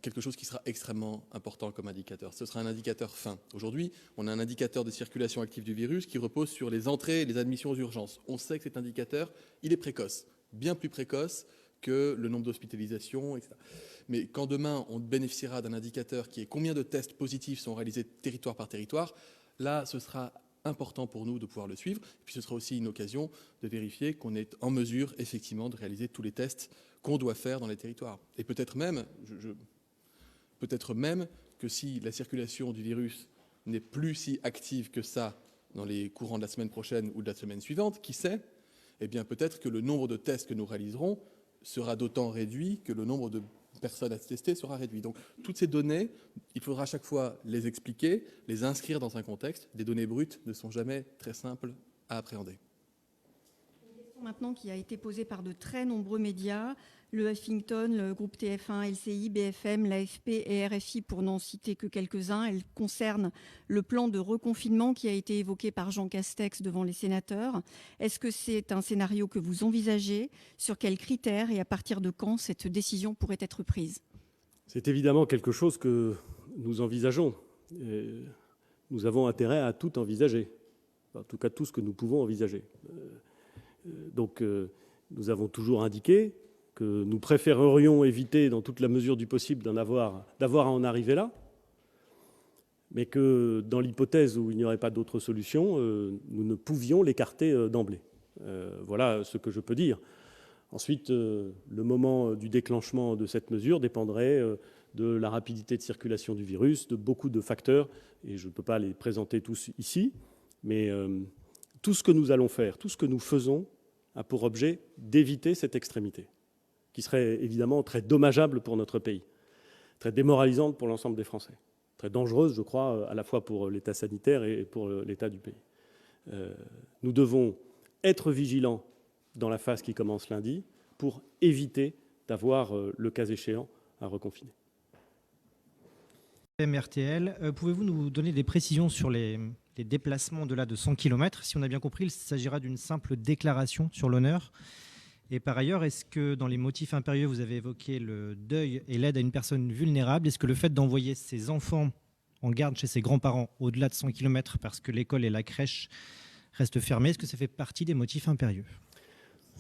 quelque chose qui sera extrêmement important comme indicateur. Ce sera un indicateur fin. Aujourd'hui, on a un indicateur de circulation active du virus qui repose sur les entrées et les admissions aux urgences. On sait que cet indicateur, il est précoce, bien plus précoce que le nombre d'hospitalisations, etc. Mais quand demain, on bénéficiera d'un indicateur qui est combien de tests positifs sont réalisés territoire par territoire, là, ce sera important pour nous de pouvoir le suivre. Et puis ce sera aussi une occasion de vérifier qu'on est en mesure, effectivement, de réaliser tous les tests qu'on doit faire dans les territoires. Et peut-être même, que si la circulation du virus n'est plus si active que ça dans les courants de la semaine prochaine ou de la semaine suivante, qui sait, eh bien peut-être que le nombre de tests que nous réaliserons sera d'autant réduit que le nombre de personnes à tester sera réduit. Donc toutes ces données, il faudra à chaque fois les expliquer, les inscrire dans un contexte. Des données brutes ne sont jamais très simples à appréhender. Une question maintenant qui a été posée par de très nombreux médias, le Huffington, le groupe TF1, LCI, BFM, l'AFP et RFI, pour n'en citer que quelques-uns. Elle concerne le plan de reconfinement qui a été évoqué par Jean Castex devant les sénateurs. Est-ce que c'est un scénario que vous envisagez? Sur quels critères et à partir de quand cette décision pourrait être prise? C'est évidemment quelque chose que nous envisageons. Et nous avons intérêt à tout envisager, en tout cas tout ce que nous pouvons envisager. Donc nous avons toujours indiqué que nous préférerions éviter, dans toute la mesure du possible, d'avoir à en arriver là, mais que dans l'hypothèse où il n'y aurait pas d'autre solution, nous ne pouvions l'écarter d'emblée. Voilà ce que je peux dire. Ensuite, le moment du déclenchement de cette mesure dépendrait de la rapidité de circulation du virus, de beaucoup de facteurs, et je ne peux pas les présenter tous ici, mais tout ce que nous allons faire, tout ce que nous faisons a pour objet d'éviter cette extrémité, qui serait évidemment très dommageable pour notre pays, très démoralisante pour l'ensemble des Français, très dangereuse, je crois, à la fois pour l'état sanitaire et pour l'état du pays. Nous devons être vigilants dans la phase qui commence lundi pour éviter d'avoir, le cas échéant, à reconfiner. RTL, pouvez-vous nous donner des précisions sur les déplacements au-delà de 100 km? Si on a bien compris, il s'agira d'une simple déclaration sur l'honneur. Et par ailleurs, est-ce que dans les motifs impérieux, vous avez évoqué le deuil et l'aide à une personne vulnérable? Est-ce que le fait d'envoyer ses enfants en garde chez ses grands-parents au-delà de 100 km parce que l'école et la crèche restent fermées, est-ce que ça fait partie des motifs impérieux?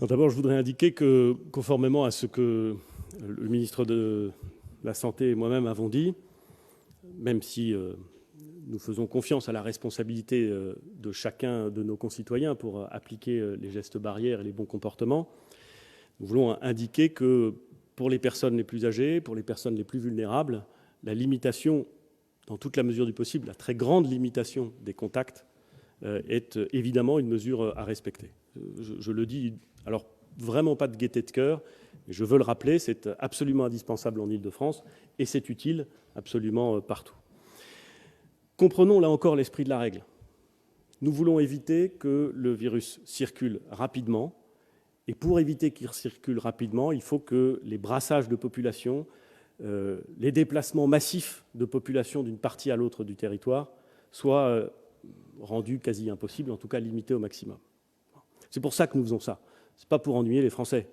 D'abord, je voudrais indiquer que, conformément à ce que le ministre de la Santé et moi-même avons dit, même si nous faisons confiance à la responsabilité de chacun de nos concitoyens pour appliquer les gestes barrières et les bons comportements, nous voulons indiquer que pour les personnes les plus âgées, pour les personnes les plus vulnérables, la limitation, dans toute la mesure du possible, la très grande limitation des contacts est évidemment une mesure à respecter. Je le dis, alors vraiment pas de gaieté de cœur, mais je veux le rappeler, c'est absolument indispensable en Île-de-France et c'est utile absolument partout. Comprenons là encore l'esprit de la règle. Nous voulons éviter que le virus circule rapidement. Et pour éviter qu'il circule rapidement, il faut que les brassages de population, les déplacements massifs de population d'une partie à l'autre du territoire soient rendus quasi impossibles, en tout cas limités au maximum. C'est pour ça que nous faisons ça. Ce n'est pas pour ennuyer les Français.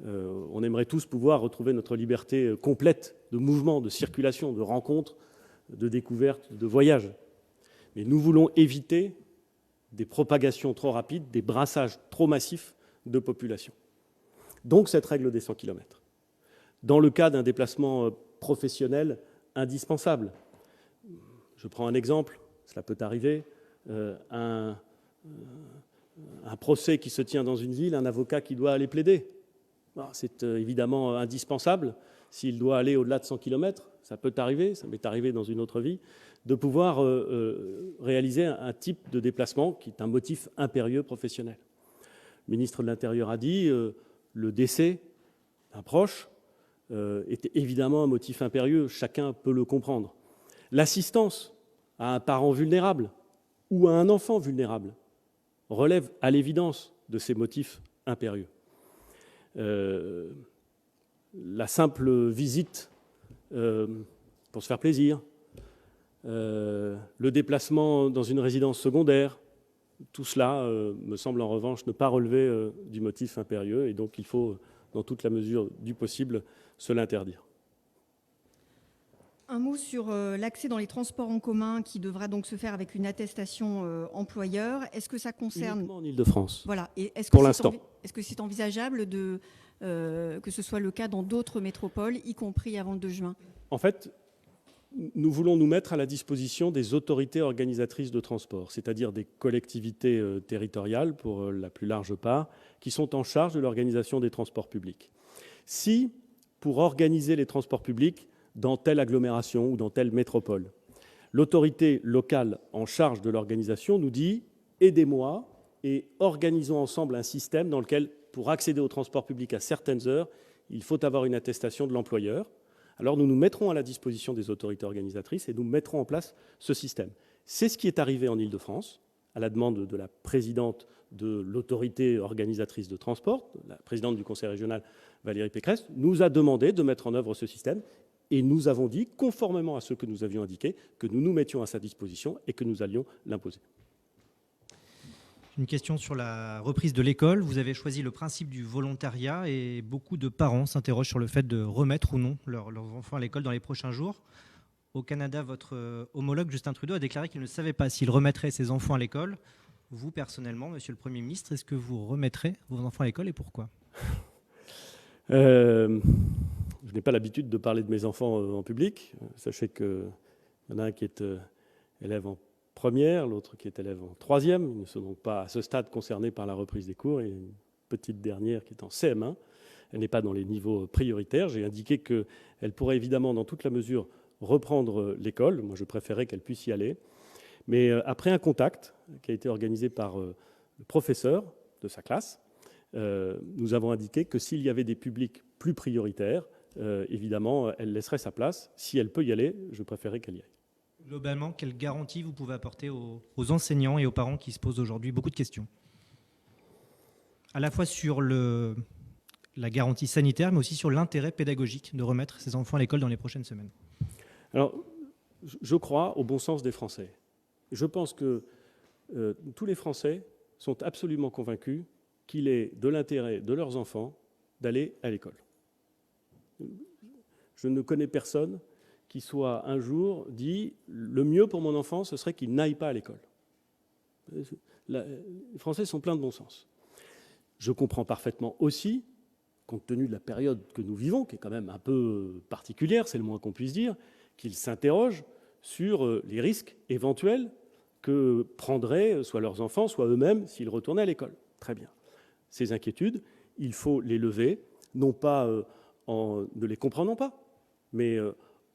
On aimerait tous pouvoir retrouver notre liberté complète de mouvement, de circulation, de rencontres, de découverte, de voyage. Mais nous voulons éviter des propagations trop rapides, des brassages trop massifs de population. Donc cette règle des 100 km. Dans le cas d'un déplacement professionnel indispensable, je prends un exemple, cela peut arriver, un procès qui se tient dans une ville, un avocat qui doit aller plaider. C'est évidemment indispensable. S'il doit aller au-delà de 100 km, ça peut arriver, ça m'est arrivé dans une autre vie, de pouvoir réaliser un type de déplacement qui est un motif impérieux professionnel. Le ministre de l'Intérieur a dit le décès d'un proche est évidemment un motif impérieux, chacun peut le comprendre. L'assistance à un parent vulnérable ou à un enfant vulnérable relève à l'évidence de ces motifs impérieux. La simple visite pour se faire plaisir, le déplacement dans une résidence secondaire. Tout cela me semble en revanche ne pas relever du motif impérieux et donc il faut, dans toute la mesure du possible, se l'interdire. Un mot sur l'accès dans les transports en commun qui devra donc se faire avec une attestation employeur. Est-ce que ça concerne... Uniquement en Île-de-France. Voilà. Et est-ce que pour l'instant. Est-ce que c'est envisageable que ce soit le cas dans d'autres métropoles, y compris avant le 2 juin? En fait, nous voulons nous mettre à la disposition des autorités organisatrices de transport, c'est-à-dire des collectivités territoriales, pour la plus large part, qui sont en charge de l'organisation des transports publics. Si, pour organiser les transports publics dans telle agglomération ou dans telle métropole, l'autorité locale en charge de l'organisation nous dit « aidez-moi et organisons ensemble un système dans lequel, pour accéder au transport public à certaines heures, il faut avoir une attestation de l'employeur », alors nous nous mettrons à la disposition des autorités organisatrices et nous mettrons en place ce système. C'est ce qui est arrivé en Île-de-France, à la demande de la présidente de l'autorité organisatrice de transport, la présidente du conseil régional, Valérie Pécresse, nous a demandé de mettre en œuvre ce système et nous avons dit, conformément à ce que nous avions indiqué, que nous nous mettions à sa disposition et que nous allions l'imposer. Une question sur la reprise de l'école. Vous avez choisi le principe du volontariat et beaucoup de parents s'interrogent sur le fait de remettre ou non leurs enfants à l'école dans les prochains jours. Au Canada, votre homologue Justin Trudeau a déclaré qu'il ne savait pas s'il remettrait ses enfants à l'école. Vous, personnellement, Monsieur le Premier ministre, est-ce que vous remettrez vos enfants à l'école et pourquoi ? Je n'ai pas l'habitude de parler de mes enfants en public. Sachez qu'il y en a un qui est élève en première, l'autre qui est élève en troisième. Ils ne sont donc pas à ce stade concernés par la reprise des cours. Et une petite dernière qui est en CM1. Elle n'est pas dans les niveaux prioritaires. J'ai indiqué qu'elle pourrait évidemment, dans toute la mesure, reprendre l'école. Moi, je préférais qu'elle puisse y aller. Mais après un contact qui a été organisé par le professeur de sa classe, nous avons indiqué que s'il y avait des publics plus prioritaires, évidemment, elle laisserait sa place. Si elle peut y aller, je préférais qu'elle y aille. Globalement, quelle garantie vous pouvez apporter aux enseignants et aux parents qui se posent aujourd'hui beaucoup de questions ? À la fois sur la garantie sanitaire, mais aussi sur l'intérêt pédagogique de remettre ces enfants à l'école dans les prochaines semaines. Alors, je crois au bon sens des Français. Je pense que tous les Français sont absolument convaincus qu'il est de l'intérêt de leurs enfants d'aller à l'école. Je ne connais personne qui soit un jour dit « le mieux pour mon enfant, ce serait qu'il n'aille pas à l'école ». Les Français sont pleins de bon sens. Je comprends parfaitement aussi, compte tenu de la période que nous vivons, qui est quand même un peu particulière, c'est le moins qu'on puisse dire, qu'ils s'interrogent sur les risques éventuels que prendraient soit leurs enfants, soit eux-mêmes, s'ils retournaient à l'école. Très bien. Ces inquiétudes, il faut les lever, non pas en ne les comprenant pas, mais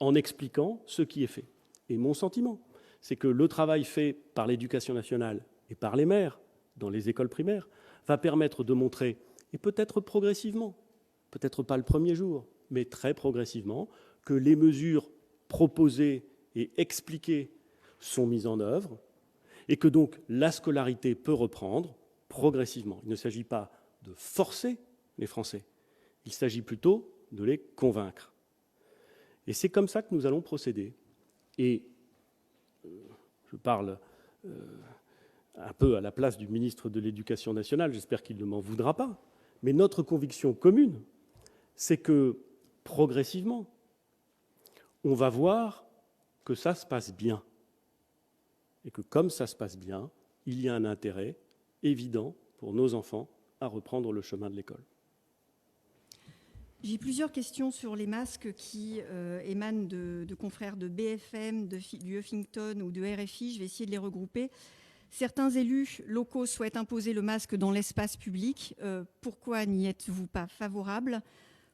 en expliquant ce qui est fait. Et mon sentiment, c'est que le travail fait par l'Éducation nationale et par les maires dans les écoles primaires va permettre de montrer, et peut-être progressivement, peut-être pas le premier jour, mais très progressivement, que les mesures proposées et expliquées sont mises en œuvre et que donc la scolarité peut reprendre progressivement. Il ne s'agit pas de forcer les Français, il s'agit plutôt de les convaincre. Et c'est comme ça que nous allons procéder. Et je parle un peu à la place du ministre de l'Éducation nationale, j'espère qu'il ne m'en voudra pas, mais notre conviction commune, c'est que progressivement, on va voir que ça se passe bien. Et que comme ça se passe bien, il y a un intérêt évident pour nos enfants à reprendre le chemin de l'école. J'ai plusieurs questions sur les masques qui émanent de confrères de BFM, du Huffington ou de RFI. Je vais essayer de les regrouper. Certains élus locaux souhaitent imposer le masque dans l'espace public. Pourquoi n'y êtes-vous pas favorable ?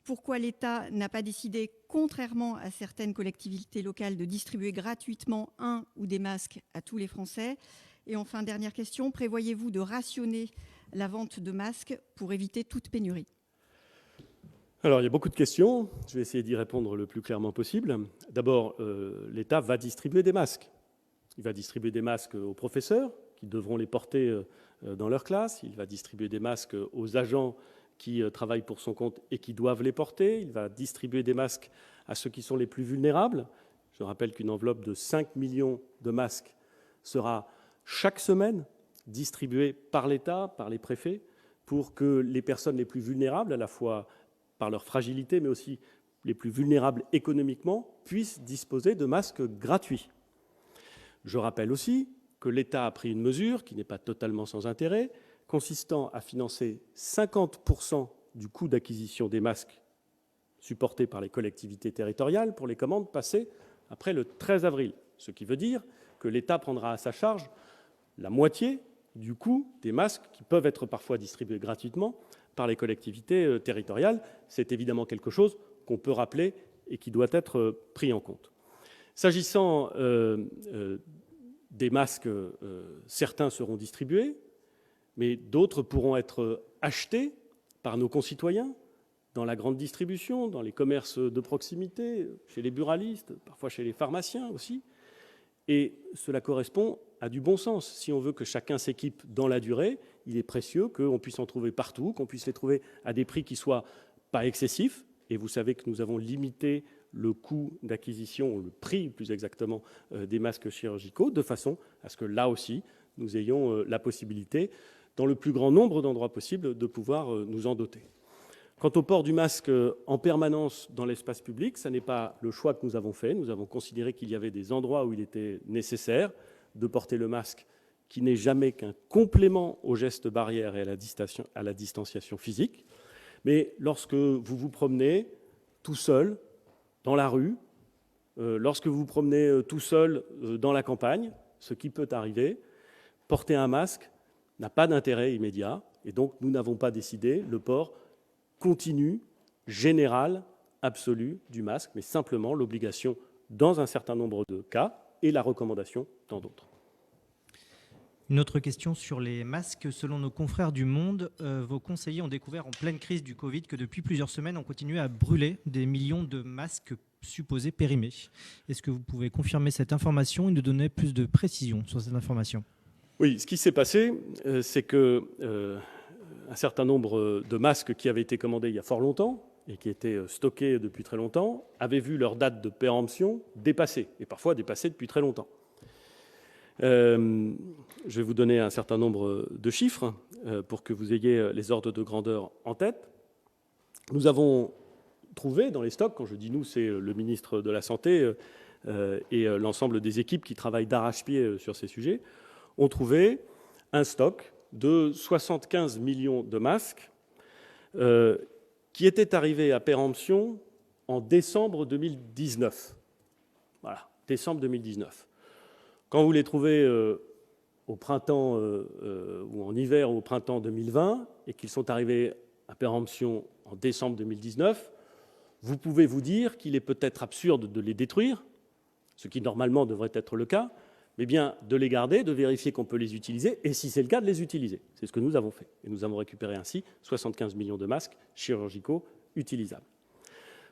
Pourquoi l'État n'a pas décidé, contrairement à certaines collectivités locales, de distribuer gratuitement un ou des masques à tous les Français ? Et enfin, dernière question, prévoyez-vous de rationner la vente de masques pour éviter toute pénurie ? Alors, il y a beaucoup de questions. Je vais essayer d'y répondre le plus clairement possible. D'abord, l'État va distribuer des masques. Il va distribuer des masques aux professeurs qui devront les porter dans leur classe. Il va distribuer des masques aux agents qui travaillent pour son compte et qui doivent les porter. Il va distribuer des masques à ceux qui sont les plus vulnérables. Je rappelle qu'une enveloppe de 5 millions de masques sera chaque semaine distribuée par l'État, par les préfets, pour que les personnes les plus vulnérables, à la fois par leur fragilité, mais aussi les plus vulnérables économiquement, puissent disposer de masques gratuits. Je rappelle aussi que l'État a pris une mesure qui n'est pas totalement sans intérêt, consistant à financer 50% du coût d'acquisition des masques supportés par les collectivités territoriales pour les commandes passées après le 13 avril. Ce qui veut dire que l'État prendra à sa charge la moitié du coût des masques qui peuvent être parfois distribués gratuitement par les collectivités territoriales. C'est évidemment quelque chose qu'on peut rappeler et qui doit être pris en compte. S'agissant des masques, certains seront distribués, mais d'autres pourront être achetés par nos concitoyens dans la grande distribution, dans les commerces de proximité, chez les buralistes, parfois chez les pharmaciens aussi. Et cela correspond à du bon sens. Si on veut que chacun s'équipe dans la durée, il est précieux qu'on puisse en trouver partout, qu'on puisse les trouver à des prix qui ne soient pas excessifs. Et vous savez que nous avons limité le coût d'acquisition, ou le prix plus exactement, des masques chirurgicaux, de façon à ce que là aussi, nous ayons la possibilité, dans le plus grand nombre d'endroits possibles, de pouvoir nous en doter. Quant au port du masque en permanence dans l'espace public, ce n'est pas le choix que nous avons fait. Nous avons considéré qu'il y avait des endroits où il était nécessaire de porter le masque, qui n'est jamais qu'un complément aux gestes barrières et à la distanciation physique. Mais lorsque vous vous promenez tout seul dans la rue, lorsque vous vous promenez tout seul dans la campagne, ce qui peut arriver, porter un masque n'a pas d'intérêt immédiat, et donc nous n'avons pas décidé le port continu, général, absolu du masque, mais simplement l'obligation dans un certain nombre de cas et la recommandation dans d'autres. Une autre question sur les masques. Selon nos confrères du Monde, vos conseillers ont découvert en pleine crise du Covid que depuis plusieurs semaines, on continuait à brûler des millions de masques supposés périmés. Est-ce que vous pouvez confirmer cette information et nous donner plus de précision sur cette information ? Oui, ce qui s'est passé, c'est que un certain nombre de masques qui avaient été commandés il y a fort longtemps et qui étaient stockés depuis très longtemps avaient vu leur date de péremption dépassée, et parfois dépassée depuis très longtemps. Je vais vous donner un certain nombre de chiffres pour que vous ayez les ordres de grandeur en tête. Nous avons trouvé dans les stocks, quand je dis nous, c'est le ministre de la Santé et l'ensemble des équipes qui travaillent d'arrache-pied sur ces sujets, ont trouvé un stock de 75 millions de masques qui étaient arrivés à péremption en décembre 2019. Voilà, décembre 2019. Quand vous les trouvez au printemps ou en hiver ou au printemps 2020 et qu'ils sont arrivés à péremption en décembre 2019, vous pouvez vous dire qu'il est peut-être absurde de les détruire, ce qui normalement devrait être le cas, mais bien de les garder, de vérifier qu'on peut les utiliser, et si c'est le cas, de les utiliser. C'est ce que nous avons fait. Et nous avons récupéré ainsi 75 millions de masques chirurgicaux utilisables.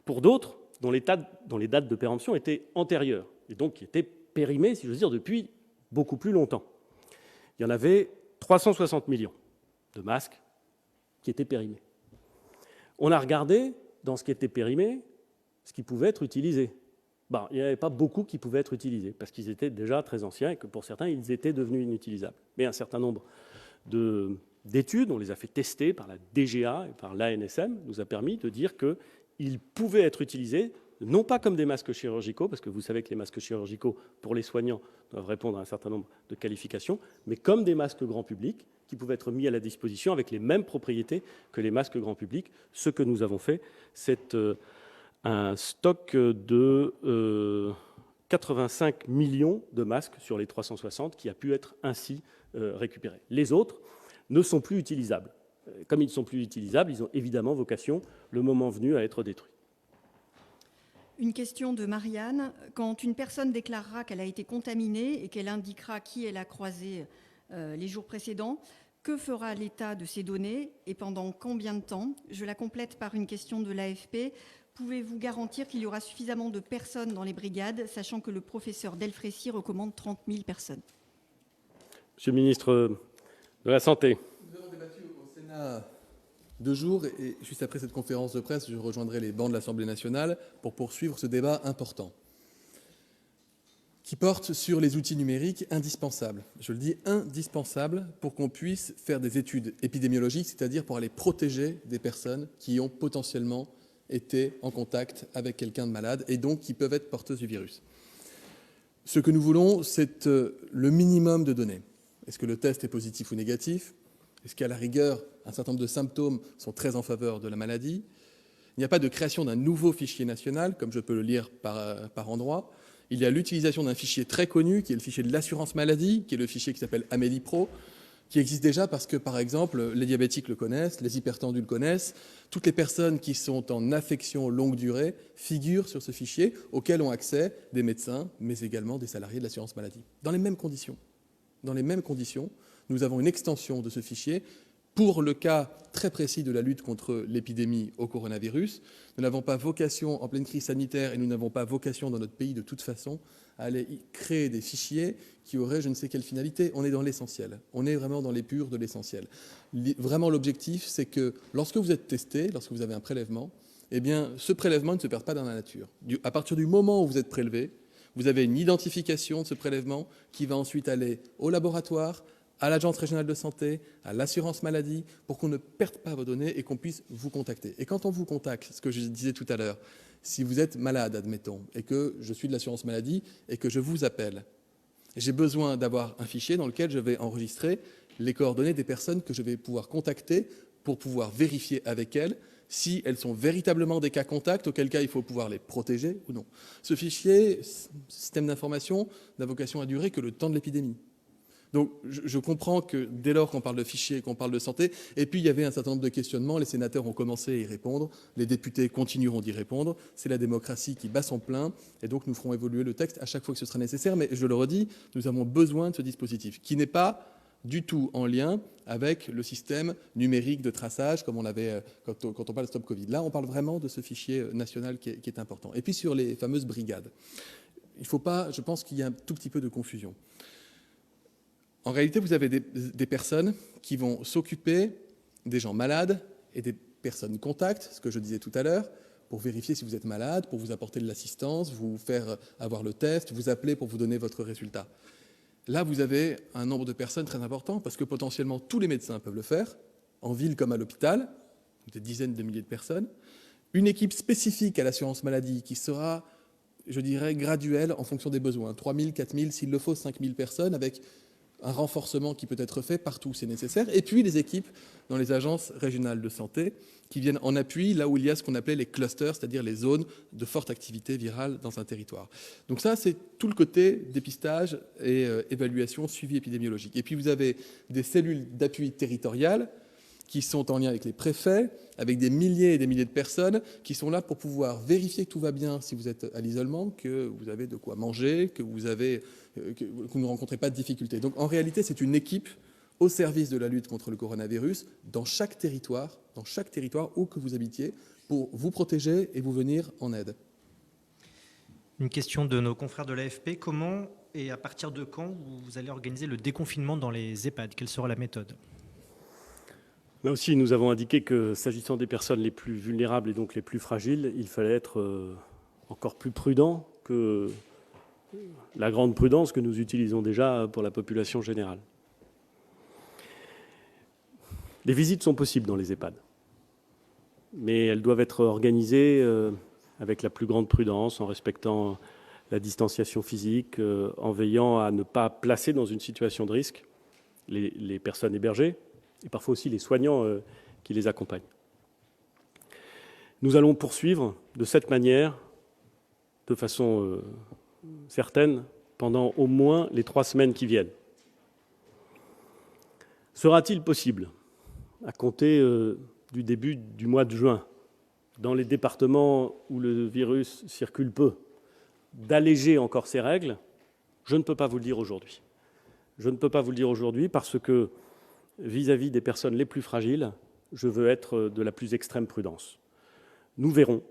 Pour d'autres, dont les dates de péremption étaient antérieures, et donc qui étaient périmés, si j'ose dire, depuis beaucoup plus longtemps. Il y en avait 360 millions de masques qui étaient périmés. On a regardé, dans ce qui était périmé, ce qui pouvait être utilisé. Il n'y avait pas beaucoup qui pouvaient être utilisés, parce qu'ils étaient déjà très anciens et que pour certains, ils étaient devenus inutilisables. Mais un certain nombre d'études, on les a fait tester par la DGA et par l'ANSM, nous a permis de dire qu'ils pouvaient être utilisés, non pas comme des masques chirurgicaux, parce que vous savez que les masques chirurgicaux, pour les soignants, doivent répondre à un certain nombre de qualifications, mais comme des masques grand public, qui pouvaient être mis à la disposition avec les mêmes propriétés que les masques grand public. Ce que nous avons fait, c'est un stock de 85 millions de masques sur les 360 qui a pu être ainsi récupéré. Les autres ne sont plus utilisables. Comme ils ne sont plus utilisables, ils ont évidemment vocation, le moment venu, à être détruits. Une question de Marianne. Quand une personne déclarera qu'elle a été contaminée et qu'elle indiquera qui elle a croisé les jours précédents, que fera l'État de ces données et pendant combien de temps ? Je la complète par une question de l'AFP. Pouvez-vous garantir qu'il y aura suffisamment de personnes dans les brigades, sachant que le professeur Delfrécy recommande 30 000 personnes ? Monsieur le ministre de la Santé. Nous avons débattu au Sénat 2 jours et juste après cette conférence de presse, je rejoindrai les bancs de l'Assemblée nationale pour poursuivre ce débat important. qui porte sur les outils numériques indispensables. Je le dis, indispensables pour qu'on puisse faire des études épidémiologiques, c'est-à-dire pour aller protéger des personnes qui ont potentiellement été en contact avec quelqu'un de malade et donc qui peuvent être porteuses du virus. Ce que nous voulons, c'est le minimum de données. Est-ce que le test est positif ou négatif? Est-ce qu'à la rigueur, un certain nombre de symptômes sont très en faveur de la maladie? Il n'y a pas de création d'un nouveau fichier national, comme je peux le lire par endroit. Il y a l'utilisation d'un fichier très connu, qui est le fichier de l'assurance maladie, qui est le fichier qui s'appelle Amélie Pro, qui existe déjà parce que, par exemple, les diabétiques le connaissent, les hypertendus le connaissent. Toutes les personnes qui sont en affection longue durée figurent sur ce fichier, auquel ont accès des médecins, mais également des salariés de l'assurance maladie. Dans les mêmes conditions. Dans les mêmes conditions, nous avons une extension de ce fichier pour le cas très précis de la lutte contre l'épidémie au coronavirus. Nous n'avons pas vocation, en pleine crise sanitaire, et nous n'avons pas vocation dans notre pays de toute façon, à aller créer des fichiers qui auraient je ne sais quelle finalité. On est dans l'essentiel. On est vraiment dans l'épure de l'essentiel. Vraiment, l'objectif, c'est que lorsque vous êtes testé, lorsque vous avez un prélèvement, eh bien, ce prélèvement ne se perd pas dans la nature. À partir du moment où vous êtes prélevé, vous avez une identification de ce prélèvement qui va ensuite aller au laboratoire, à l'Agence régionale de santé, à l'assurance maladie, pour qu'on ne perde pas vos données et qu'on puisse vous contacter. Et quand on vous contacte, ce que je disais tout à l'heure, si vous êtes malade, admettons, et que je suis de l'assurance maladie et que je vous appelle, j'ai besoin d'avoir un fichier dans lequel je vais enregistrer les coordonnées des personnes que je vais pouvoir contacter pour pouvoir vérifier avec elles si elles sont véritablement des cas contacts, auquel cas il faut pouvoir les protéger ou non. Ce fichier, système d'information, n'a vocation à durer que le temps de l'épidémie. Donc je comprends que dès lors qu'on parle de fichiers, qu'on parle de santé, et puis il y avait un certain nombre de questionnements, les sénateurs ont commencé à y répondre, les députés continueront d'y répondre, c'est la démocratie qui bat son plein, et donc nous ferons évoluer le texte à chaque fois que ce sera nécessaire, mais je le redis, nous avons besoin de ce dispositif, qui n'est pas du tout en lien avec le système numérique de traçage, comme on avait quand on parle de Stop Covid. Là, on parle vraiment de ce fichier national qui est important. Et puis sur les fameuses brigades, il ne faut pas, je pense qu'il y a un tout petit peu de confusion. En réalité, vous avez des personnes qui vont s'occuper des gens malades et des personnes contacts, ce que je disais tout à l'heure, pour vérifier si vous êtes malade, pour vous apporter de l'assistance, vous faire avoir le test, vous appeler pour vous donner votre résultat. Là, vous avez un nombre de personnes très important, parce que potentiellement tous les médecins peuvent le faire, en ville comme à l'hôpital, des dizaines de milliers de personnes. Une équipe spécifique à l'assurance maladie qui sera, je dirais, graduelle en fonction des besoins. 3 000, 4 000, s'il le faut, 5 000 personnes, avec un renforcement qui peut être fait partout où c'est nécessaire, et puis les équipes dans les agences régionales de santé qui viennent en appui là où il y a ce qu'on appelait les clusters, c'est-à-dire les zones de forte activité virale dans un territoire. Donc ça, c'est tout le côté dépistage et évaluation, suivi épidémiologique. Et puis vous avez des cellules d'appui territoriales qui sont en lien avec les préfets, avec des milliers et des milliers de personnes qui sont là pour pouvoir vérifier que tout va bien si vous êtes à l'isolement, que vous avez de quoi manger, que vous ne rencontrez pas de difficultés. Donc en réalité, c'est une équipe au service de la lutte contre le coronavirus dans chaque territoire où que vous habitiez, pour vous protéger et vous venir en aide. Une question de nos confrères de l'AFP. Comment et à partir de quand vous allez organiser le déconfinement dans les EHPAD? Quelle sera la méthode? Là aussi, nous avons indiqué que s'agissant des personnes les plus vulnérables et donc les plus fragiles, il fallait être encore plus prudent que la grande prudence que nous utilisons déjà pour la population générale. Les visites sont possibles dans les EHPAD, mais elles doivent être organisées avec la plus grande prudence, en respectant la distanciation physique, en veillant à ne pas placer dans une situation de risque les personnes hébergées, et parfois aussi les soignants qui les accompagnent. Nous allons poursuivre de cette manière, de façon certaine, pendant au moins les 3 semaines qui viennent. Sera-t-il possible, à compter du début du mois de juin, dans les départements où le virus circule peu, d'alléger encore ces règles? Je ne peux pas vous le dire aujourd'hui. Je ne peux pas vous le dire aujourd'hui parce que vis-à-vis des personnes les plus fragiles, je veux être de la plus extrême prudence. Nous verrons.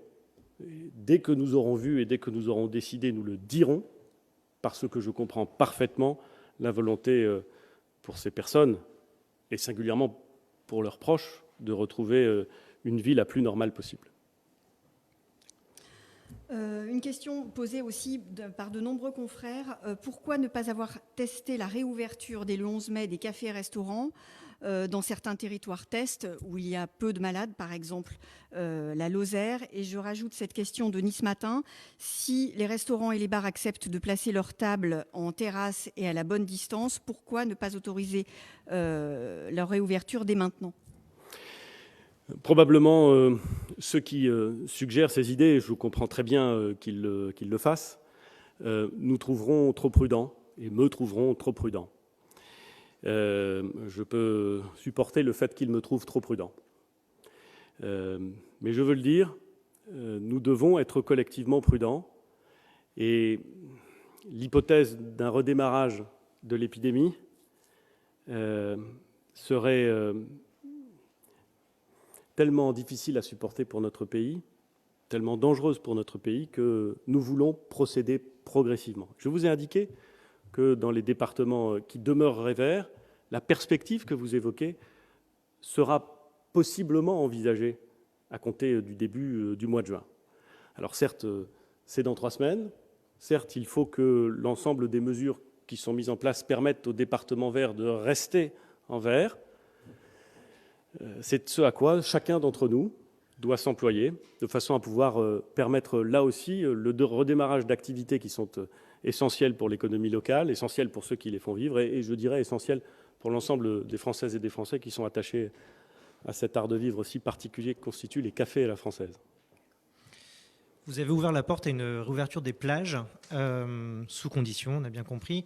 Dès que nous aurons vu et dès que nous aurons décidé, nous le dirons, parce que je comprends parfaitement la volonté pour ces personnes, et singulièrement pour leurs proches, de retrouver une vie la plus normale possible. Une question posée aussi par de nombreux confrères. Pourquoi ne pas avoir testé la réouverture dès le 11 mai des cafés et restaurants dans certains territoires tests où il y a peu de malades, par exemple la Lozère? Et je rajoute cette question de Nice Matin. Si les restaurants et les bars acceptent de placer leurs tables en terrasse et à la bonne distance, pourquoi ne pas autoriser leur réouverture dès maintenant? Probablement, ceux qui suggèrent ces idées, je comprends très bien qu'ils le fassent, nous trouverons trop prudents et me trouveront trop prudent. Je peux supporter le fait qu'ils me trouvent trop prudent. Mais je veux le dire, nous devons être collectivement prudents et l'hypothèse d'un redémarrage de l'épidémie serait tellement difficile à supporter pour notre pays, tellement dangereuse pour notre pays, que nous voulons procéder progressivement. Je vous ai indiqué que dans les départements qui demeureraient verts, la perspective que vous évoquez sera possiblement envisagée à compter du début du mois de juin. Alors certes, c'est dans 3 semaines, certes, il faut que l'ensemble des mesures qui sont mises en place permettent aux départements verts de rester en vert. C'est ce à quoi chacun d'entre nous doit s'employer, de façon à pouvoir permettre là aussi le redémarrage d'activités qui sont essentielles pour l'économie locale, essentielles pour ceux qui les font vivre et je dirais essentielles pour l'ensemble des Françaises et des Français qui sont attachés à cet art de vivre si particulier que constituent les cafés à la française. Vous avez ouvert la porte à une réouverture des plages, sous conditions, on a bien compris.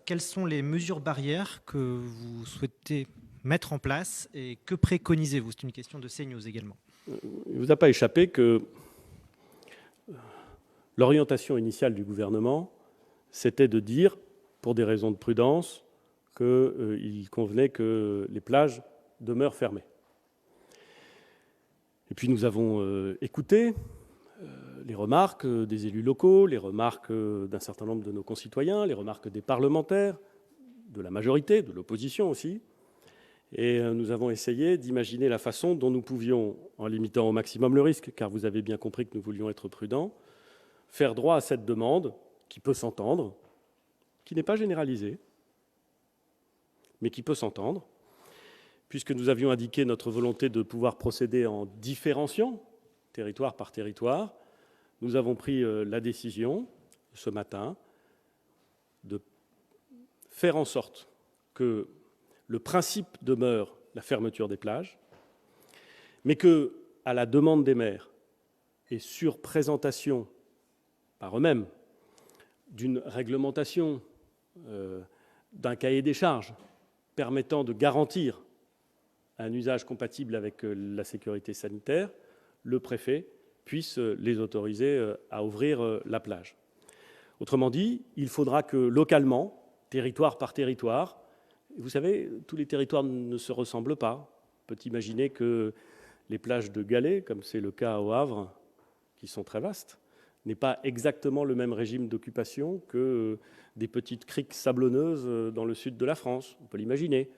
Quelles sont les mesures barrières que vous souhaitez mettre en place et que préconisez-vous? C'est une question de CNews également. Il ne vous a pas échappé que l'orientation initiale du gouvernement, c'était de dire, pour des raisons de prudence, qu'il convenait que les plages demeurent fermées. Et puis nous avons écouté les remarques des élus locaux, les remarques d'un certain nombre de nos concitoyens, les remarques des parlementaires, de la majorité, de l'opposition aussi. Et nous avons essayé d'imaginer la façon dont nous pouvions, en limitant au maximum le risque, car vous avez bien compris que nous voulions être prudents, faire droit à cette demande qui peut s'entendre, qui n'est pas généralisée, mais qui peut s'entendre, puisque nous avions indiqué notre volonté de pouvoir procéder en différenciant, territoire par territoire. Nous avons pris la décision, ce matin, de faire en sorte que le principe demeure la fermeture des plages, mais que, à la demande des maires et sur présentation par eux-mêmes d'une réglementation, d'un cahier des charges permettant de garantir un usage compatible avec la sécurité sanitaire, le préfet puisse les autoriser à ouvrir la plage. Autrement dit, il faudra que localement, territoire par territoire, vous savez, tous les territoires ne se ressemblent pas. On peut imaginer que les plages de galets, comme c'est le cas au Havre, qui sont très vastes, n'aient pas exactement le même régime d'occupation que des petites criques sablonneuses dans le sud de la France. On peut l'imaginer.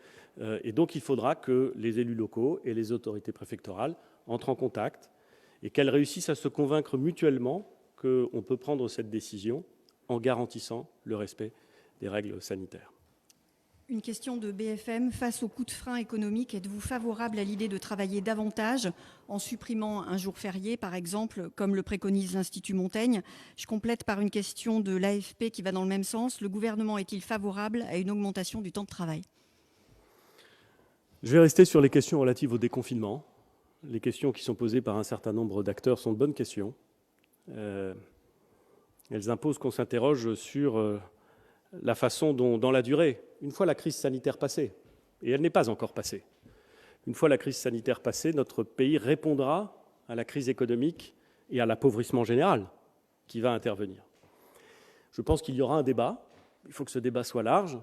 Et donc il faudra que les élus locaux et les autorités préfectorales entrent en contact et qu'elles réussissent à se convaincre mutuellement qu'on peut prendre cette décision en garantissant le respect des règles sanitaires. Une question de BFM. Face au coup de frein économique, êtes-vous favorable à l'idée de travailler davantage en supprimant un jour férié, par exemple, comme le préconise l'Institut Montaigne? Je complète par une question de l'AFP qui va dans le même sens. Le gouvernement est-il favorable à une augmentation du temps de travail? Je vais rester sur les questions relatives au déconfinement. Les questions qui sont posées par un certain nombre d'acteurs sont de bonnes questions. Elles imposent qu'on s'interroge sur la façon dont, dans la durée, une fois la crise sanitaire passée, et elle n'est pas encore passée, une fois la crise sanitaire passée, notre pays répondra à la crise économique et à l'appauvrissement général qui va intervenir. Je pense qu'il y aura un débat. Il faut que ce débat soit large.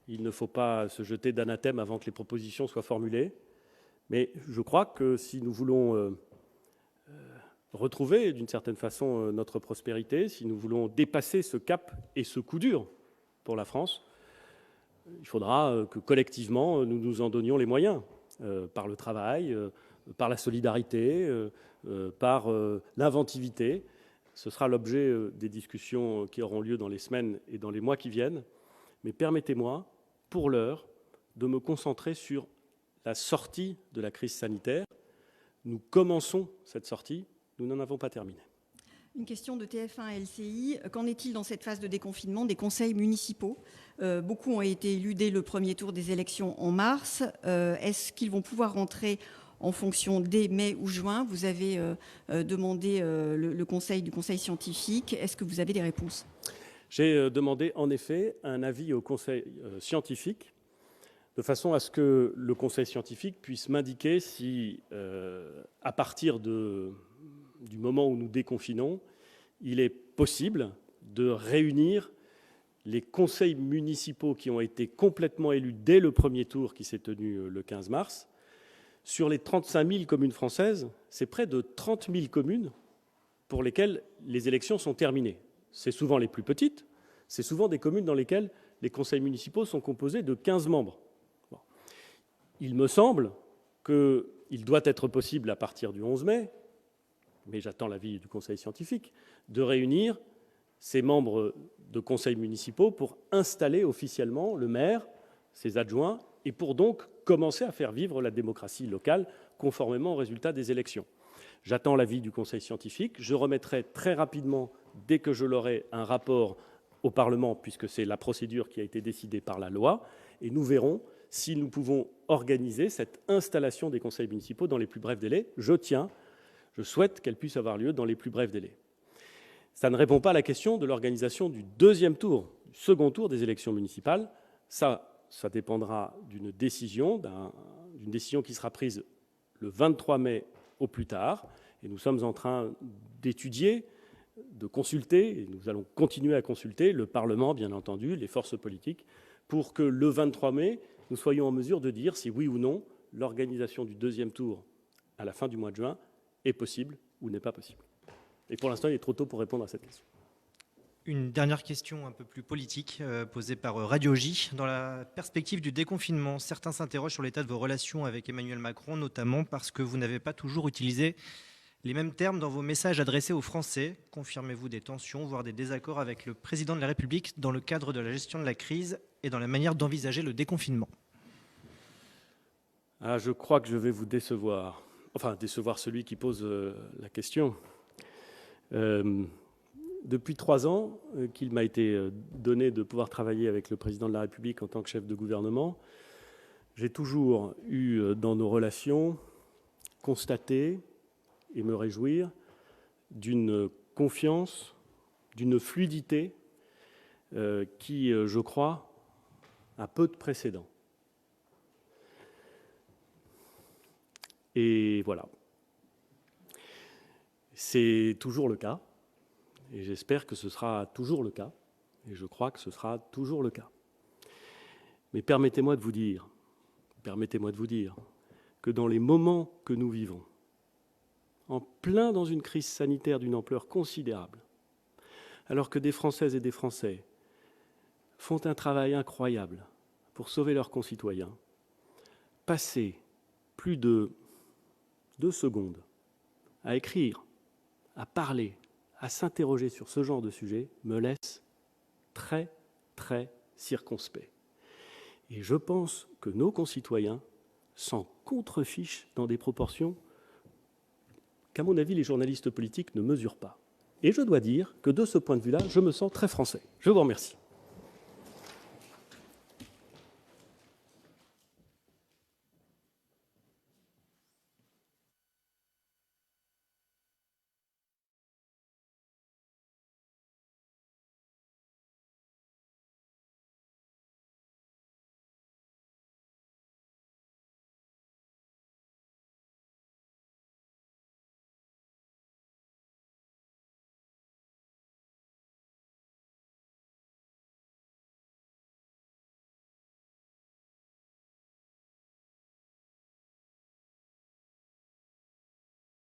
Il ne faut pas se jeter d'anathème avant que les propositions soient formulées. Mais je crois que si nous voulons retrouver d'une certaine façon notre prospérité, si nous voulons dépasser ce cap et ce coup dur pour la France, il faudra que collectivement nous nous en donnions les moyens, par le travail, par la solidarité, par l'inventivité, Ce sera l'objet des discussions qui auront lieu dans les semaines et dans les mois qui viennent. Mais permettez-moi, pour l'heure, de me concentrer sur la sortie de la crise sanitaire. Nous commençons cette sortie, nous n'en avons pas terminé. Une question de TF1 LCI. Qu'en est-il dans cette phase de déconfinement des conseils municipaux ? Beaucoup ont été élus dès le premier tour des élections en mars. Est-ce qu'ils vont pouvoir rentrer en fonction dès mai ou juin ? Vous avez demandé le conseil du conseil scientifique. Est-ce que vous avez des réponses ? J'ai demandé en effet un avis au conseil scientifique, de façon à ce que le conseil scientifique puisse m'indiquer si, à partir du moment où nous déconfinons, il est possible de réunir les conseils municipaux qui ont été complètement élus dès le premier tour qui s'est tenu le 15 mars. Sur les 35 000 communes françaises, c'est près de 30 000 communes pour lesquelles les élections sont terminées. C'est souvent les plus petites, c'est souvent des communes dans lesquelles les conseils municipaux sont composés de 15 membres. Bon. Il me semble qu'il doit être possible à partir du 11 mai, mais j'attends l'avis du conseil scientifique, de réunir ces membres de conseils municipaux pour installer officiellement le maire, ses adjoints, et pour donc commencer à faire vivre la démocratie locale conformément aux résultats des élections. J'attends l'avis du conseil scientifique. Je remettrai très rapidement, dès que je l'aurai, un rapport au Parlement, puisque c'est la procédure qui a été décidée par la loi, et nous verrons si nous pouvons organiser cette installation des conseils municipaux dans les plus brefs délais. Je souhaite qu'elle puisse avoir lieu dans les plus brefs délais. Ça ne répond pas à la question de l'organisation du second tour des élections municipales. Ça dépendra d'une décision qui sera prise le 23 mai au plus tard. Et nous sommes en train d'étudier, de consulter, et nous allons continuer à consulter le Parlement, bien entendu, les forces politiques, pour que le 23 mai, nous soyons en mesure de dire si oui ou non l'organisation du deuxième tour à la fin du mois de juin est possible ou n'est pas possible. Et pour l'instant, il est trop tôt pour répondre à cette question. Une dernière question un peu plus politique posée par Radio J. Dans la perspective du déconfinement, certains s'interrogent sur l'état de vos relations avec Emmanuel Macron, notamment parce que vous n'avez pas toujours utilisé les mêmes termes dans vos messages adressés aux Français. Confirmez-vous des tensions, voire des désaccords avec le président de la République dans le cadre de la gestion de la crise et dans la manière d'envisager le déconfinement ? Je crois que je vais vous décevoir. Enfin, décevoir celui qui pose la question. Depuis 3 ans qu'il m'a été donné de pouvoir travailler avec le président de la République en tant que chef de gouvernement, j'ai toujours eu dans nos relations constaté et me réjouir d'une confiance, d'une fluidité qui, je crois, a peu de précédent. Et voilà. C'est toujours le cas, et j'espère que ce sera toujours le cas, et je crois que ce sera toujours le cas. Mais permettez-moi de vous dire que dans les moments que nous vivons, en plein dans une crise sanitaire d'une ampleur considérable, alors que des Françaises et des Français font un travail incroyable pour sauver leurs concitoyens, passer plus de 2 secondes à écrire, à parler, à s'interroger sur ce genre de sujet me laisse très, très circonspect. Et je pense que nos concitoyens s'en contrefichent dans des proportions qu'à mon avis, les journalistes politiques ne mesurent pas. Et je dois dire que de ce point de vue-là, je me sens très français. Je vous remercie.